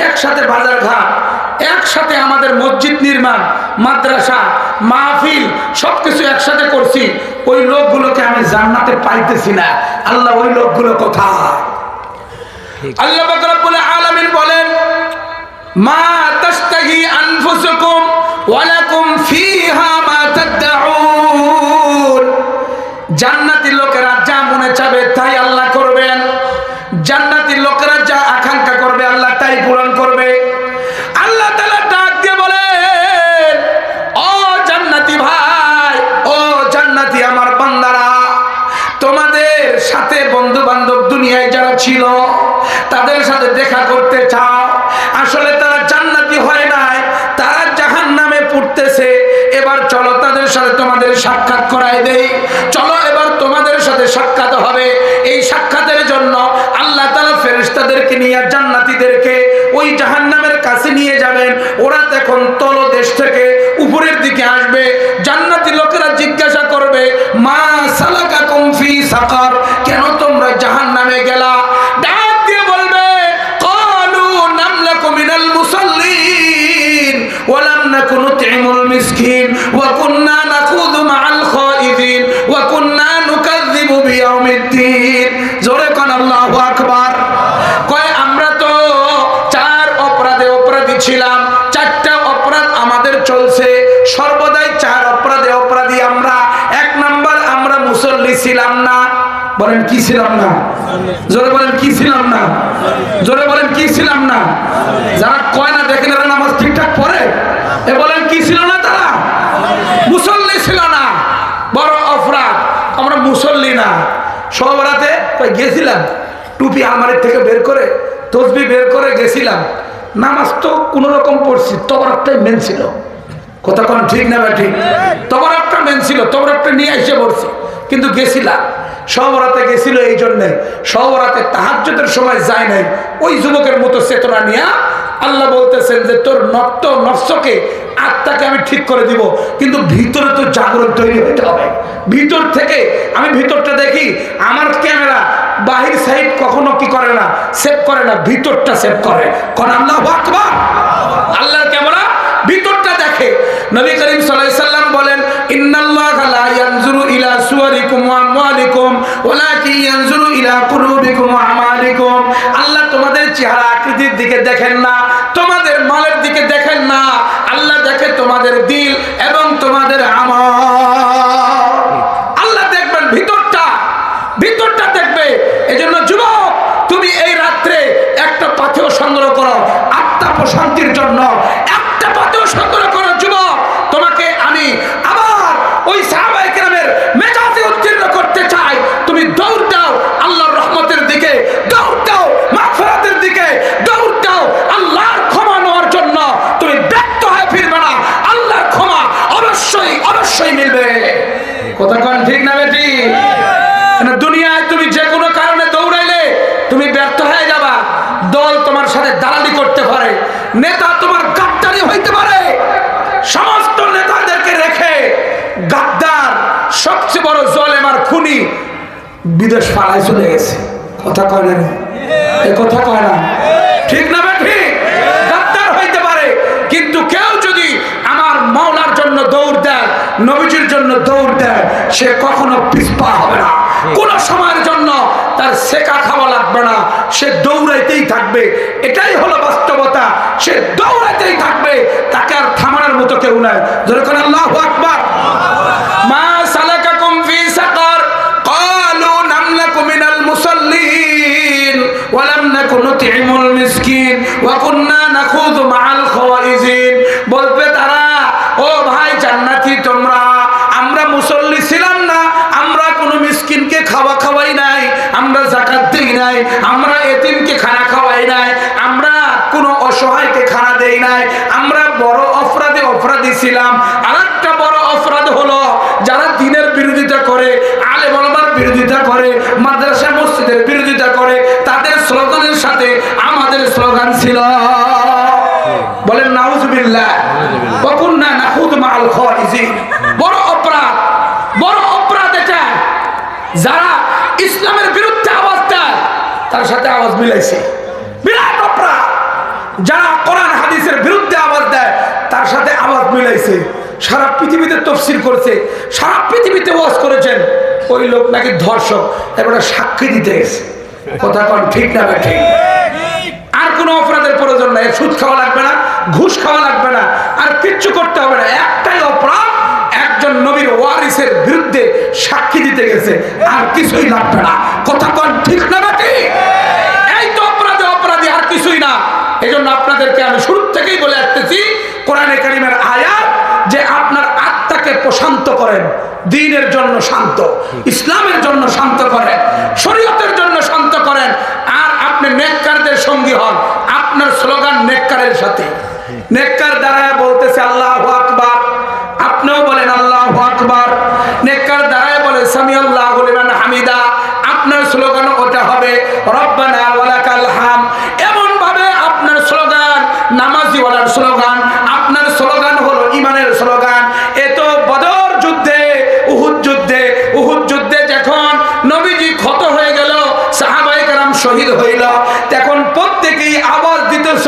Speaker 1: একসাথে বাজার ঘাট, একসাথে আমাদের মসজিদ নির্মাণ, মাদ্রাসা, মাহফিল সবকিছু একসাথে করছি। ওই লোকগুলোকে আমি জান্নাতে পাইতেছি না, আল্লাহ ওই লোকগুলো কোথায়? আল্লাহ পাক রব্বুল আলামিন বলেন, মা তাশতাহি আনফুসুকুম ওয়া লাকুম ফীহা মা তাদউন। জান্নাতি লোকেরা যা মনে চাবে তাই আল্লাহ করবেন, জান্নাতি লোকেরা যা আকাঙ্ক্ষা করবে আল্লাহ তাই পূরণ করবে। আল্লাহ তাআলা ডাক দিয়ে বলেন, ও জান্নাতি ভাই, ও জান্নাতি আমার বান্দারা, তোমাদের সাথে বন্ধু বান্ধব দুনিয়ায় যারা ছিল তাদের সাথে দেখা করতে চাও, আসলে তারা জান্নাতি হয় নাই, তারা জাহান্নামে পড়তেছে। এবার চলো তাদের সাথে তোমাদের সাক্ষাৎ করাই দেই, চলো এবার তোমাদের সাথে সাক্ষাৎ হবে। এই সাক্ষাতের জন্য আল্লাহ তাআলা ফেরেশতাদেরকে নিয়ে জান্নাতীদেরকে ওই জাহান্নামের কাছে নিয়ে যাবেন। ওরা তখন তলদেশ থেকে উপরের দিকে আসবে। জান্নাতি লোকেরা জিজ্ঞাসা করবে, মা সালাকাকুম ফি সাকার, কেন তোমরা জাহান্নামে গেলা? ডাক দিয়ে বলবে, ক্বালু নামলাকু মিনাল মুসাল্লিন ওয়া লাম নাকু নুতঈমুল মিসকিন ওয়া কুন্না নাখুযু মাআল খাইদিন ওয়া কুন্না নুকাযযিবু বিয়াউমিদ্দিন। জোরে কোন আল্লাহু আকবার। কয় আমরা তো চার অপরাধে অপরাধী ছিলাম, চারটা অপরাধ আমাদের চলছে, সর্বদাই চার অপরাধে অপরাধী আমরা। এক নাম্বার, আমরা মুসল্লি ছিলাম না। বলেন কি ছিলাম না? জোরে বলেন কি ছিলাম না? জোরে বলেন কি ছিলাম না? যারা কয় না দেখেন এরা নামাজ ঠিকঠাক পড়ে, এ বলেন কি ছিল না? তারা মুসল্লি ছিল না। বড় অপরাধ, আমরা মুসল্লি না। সব রাতে গেছিলাম, টুপি আলমারির থেকে বের করে তসবিহ বের করে গেছিলাম, নামাজ তো কোন রকম পড়ছি, তবরাতটাই মেন ছিল। কথা কোন ঠিক না? ঠিক। তবরাতটা মেন ছিল, তবরাতটা নিয়ে এসে পড়ছি, কিন্তু গেছিলাম। সব রাতে গেছিল, এই জন্যে সব রাতে তাহাজ্জুদের সময় যায় নাই। ওই যুবকের মতো চেতনা নিয়ে আল্লাহ বলতেছেন যে তোর নফসকে, আত্মাকে আমি ঠিক করে দিব, কিন্তু ভিতরে তো জাগরণ তৈরি হতে হবে। ভিতর থেকে আমি ভিতরটা দেখি, আমার ক্যামেরা বাহির সাইড কখনো কি করে না, সেভ করে না, ভিতরটা সেভ করে। কোন আল্লাহু আকবার। আল্লাহর ক্যামেরা ভিতরটা দেখে। নবী করিম সাল্লাল্লাহু আলাইহি সাল্লাম বলেন, ইন্নাল্লাহা লা ইয়ানজুরু ইলা সুওয়ারিকুম ওয়া আমওয়ালিকুম ওয়ালাকিন ইয়ানজুরু ইলা কুলুবিকুম ওয়া আমালিকুম। আল্লাহ তোমাদের চেহারা আকৃতির দিকে দেখেন না, তোমাদের মালের দিকে দেখেন না, আল্লাহ দেখে তোমাদের দিল এবং তোমাদের আমল। আল্লাহ দেখবেন ভিতরটা, ভিতরটা দেখবে। এজন্য যুবক, তুমি এই রাত্রে একটা পাথেয় সংগ্রহ করো আত্মা প্রশান্তির জন্য, একটা পাথেয় সংগ্রহ করো যুবক। তোমাকে আমি আবার ওই সাহাবায়ে কেরামের মেজাজে উত্তীর্ণ করতে চাই। তুমি দৌড় দাও আল্লাহর রহমতের দিকে, দৌড় দাও মাগফিরাতের দিকে, দৌড় দাও আল্লাহর ক্ষমা নেওয়ার জন্য। তুমি ব্যর্থ হয়ে ফিরবে না, আল্লাহর ক্ষমা অবশ্যই অবশ্যই মিলবে। কথা কোন ঠিক না বেটি? দুনিয়ায় তুমি যে কোনো কারণে দৌড়াইলে তুমি ব্যর্থ হয়ে যাবা। দল তোমার সাথে দালালি করতে পারে, নেতা তোমার গাদ্দারি হইতে পারে। সমস্ত নেতাদেরকে রেখে গাদ্দার সবচেয়ে বড় জালেম আর খুনি বিদেশ পালায় চলে গেছে। কথা কয় না? এই কথা কয় না? ঠিক না বেটি? গাদ্দার হইতে পারে, কিন্তু কেউ যদি আমার মাওলার জন্য দৌড় দেয়, নবীজির জন্য দৌড় দেয়, সে কখনো পিছপা হবে না। কোন সময়ের জন্য তার সেকা খাওয়া লাগবে না, সে দৌড়াইতেই থাকবে। এটাই হলো বাস্তবতা, সে দৌড়াইতেই থাকবে, তাকে আর থামানোর মতো কেউ নাই। যেরকম আল্লাহু আকবার। মা সালাকাকুম ফি সাকার ক্বালু লাম নাকু মিনাল মুসাল্লিন ওয়া লাম নাকু নুতঈমুল মিসকিন ওয়া কুননা নাখুযু মাআল খাওয়াইজিন। বলবে তারা, ও ভাই জান্নাতি তোমরা, আমরা মুসল্লি ছিলাম না, আমরা কোনো মিসকিনকে খাওয়া খাওয়াই নাই, আমরা যাকাত দেই নাই, আমরা এতিমকে খানা খাওয়াই নাই, আমরা কোনো অসহায়কে খানা দেই নাই, আমরা বড় অপরাধী ছিলাম। আরেকটা বড় অপরাধ হলো যারা দ্বীনের বিরোধিতা করে, আলেম ওলামার বিরোধিতা করে, মাদ্রাসা মসজিদের বিরোধিতা করে, তাদের স্লোগানের সাথে আমাদের স্লোগান ছিল, বলেন নাউজুবিল্লাহ, ওয়া কুননা নাখুযু মাআল খাওয়াইজিন। বড় অপরাধ, বড় অপরাধ এটা। যারা ইসলামের বিরুদ্ধে আওয়াজ দেয় তার সাথে আওয়াজ মিলাইছে, বিরাট অপরাধ। যারা কোরআন হাদিসের বিরুদ্ধে আওয়াজ দেয় তার সাথে আওয়াজ মিলাইছে। সারা পৃথিবীতে তাফসীর করেছে, সারা পৃথিবীতে ওয়াজ করেছেন, ওই লোক নাকি ধর্ষক, এবারে সাক্ষী দিতে গেছে। কথা কোন ঠিক না ঠিক? আর কোনো অপরাধের প্রয়োজন নাই, সুদ খাওয়া লাগবে না, ঘুষ খাওয়া লাগবে না, আর কিচ্ছু করতে হবে না। একটাই অপরাধ, একজন নবীর ওয়ারিসের বিরুদ্ধে সাক্ষী দিতে গেছে, আর কিছুই লাগবে না। কথা কোন ঠিক না ঠিক? এই তো অপরাধী, আর কিছুই না। এজন্য আপনাদেরকে আমি শুরু থেকেই বলে আসতেছি, কোরআনে কারীমের আয়াত যে আপনার আত্মাকে প্রশান্ত করেন, দ্বীনের জন্য শান্ত, ইসলামের জন্য শান্ত করেন, শরীয়তের জন্য শান্ত করেন, আর আপনি নেককারদের সঙ্গী হন। আপনার স্লোগান নেককারের সাথে, নেককার দাঁড়ায় বলতেছে আল্লাহু আকবার, আপনিও বলেন আল্লাহু আকবার। নেককার দাঁড়ায় বলে সামিআল্লাহু লিমান হামিদা, আপনার স্লোগান ওটা হবে রব্বানা ওয়া লাকাল হামদ। এমন ভাবে আপনার স্লোগান নামাজি ওয়ালার স্লোগান, আপনার স্লোগান হলো ইমানের স্লোগান। এত বদর যুদ্ধে, উহুদ যুদ্ধে যখন নবীজি ক্ষত হয়ে গেল, সাহাবায়ে কেরাম শহীদ হইল, তখন প্রত্যেকেই আওয়াজ দিতেছ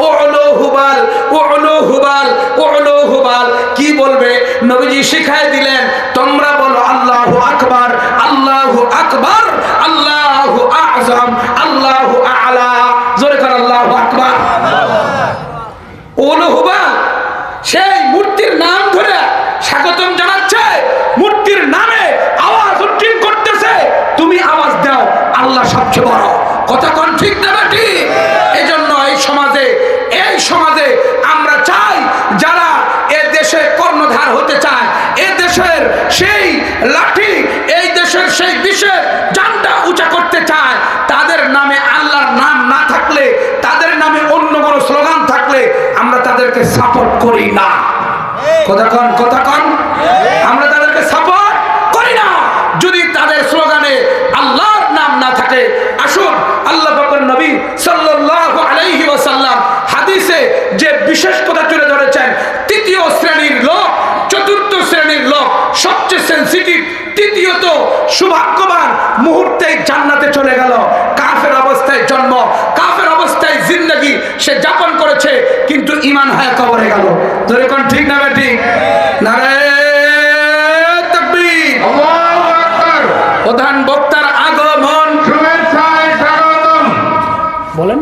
Speaker 1: উলু হুবাল, উলু হুবাল, উলু হুবাল। কি বলবে? নবীজি শিখাই দিলেন, তোমরা বলো আল্লাহু আকবার, আল্লাহু আকবার, আল্লাহু আযম, আল্লাহু আ'লা। জোরে করে আল্লাহু আকবার। উলু হুবাল সেই মূর্তির নাম ধরে স্বাগতম জানাচ্ছে, মূর্তির নামে আওয়াজ উচ্চারণ করতেছে, তুমি আওয়াজ দাও, আল্লাহ সবচেয়ে বড়। কথা কোন ঠিক না ঠিক? এজন্য এই সমাজে আমরা চাই, যারা এ দেশে কর্ণধার হতে চায়, এ দেশের সেই লাঠি, এই দেশের সেই বিশেষ জানটা উঁচা করতে চায়, তাদের নামে আল্লাহর নাম না থাকলে, তাদের নামে অন্য কোনো স্লোগান থাকলে আমরা তাদেরকে সাপোর্ট করি না। কথা কন, আমরা তাদেরকে সাপোর্ট করি না যদি তাদের স্লোগানে আল্লাহর নাম না থাকে। আসুন, আল্লাহ পাকের নবী সাল্লাল্লাহু আলাইহি ওয়াসাল্লাম হাদিসে যে বিশেষ কথা তুলে ধরেছেন, তৃতীয় শ্রেণীর লোক, চতুর্থ শ্রেণীর লোক সবচেয়ে সেনসিটিভ, তৃতীয়ত সৌভাগ্যবান, মুহূর্তেই জান্নাতে চলে গেল। কাফের অবস্থায় জন্ম, কাফের অবস্থায় জিন্দেগি সে যাপন করেছে, কিন্তু ঈমান হয়ে কবরে গেল। ধরে কোন ঠিক না ঠিক? নারে তাকবীর, আল্লাহু আকবার। প্রধান বক্তার আগমন, শুভেচ্ছা স্বাগতম। বলেন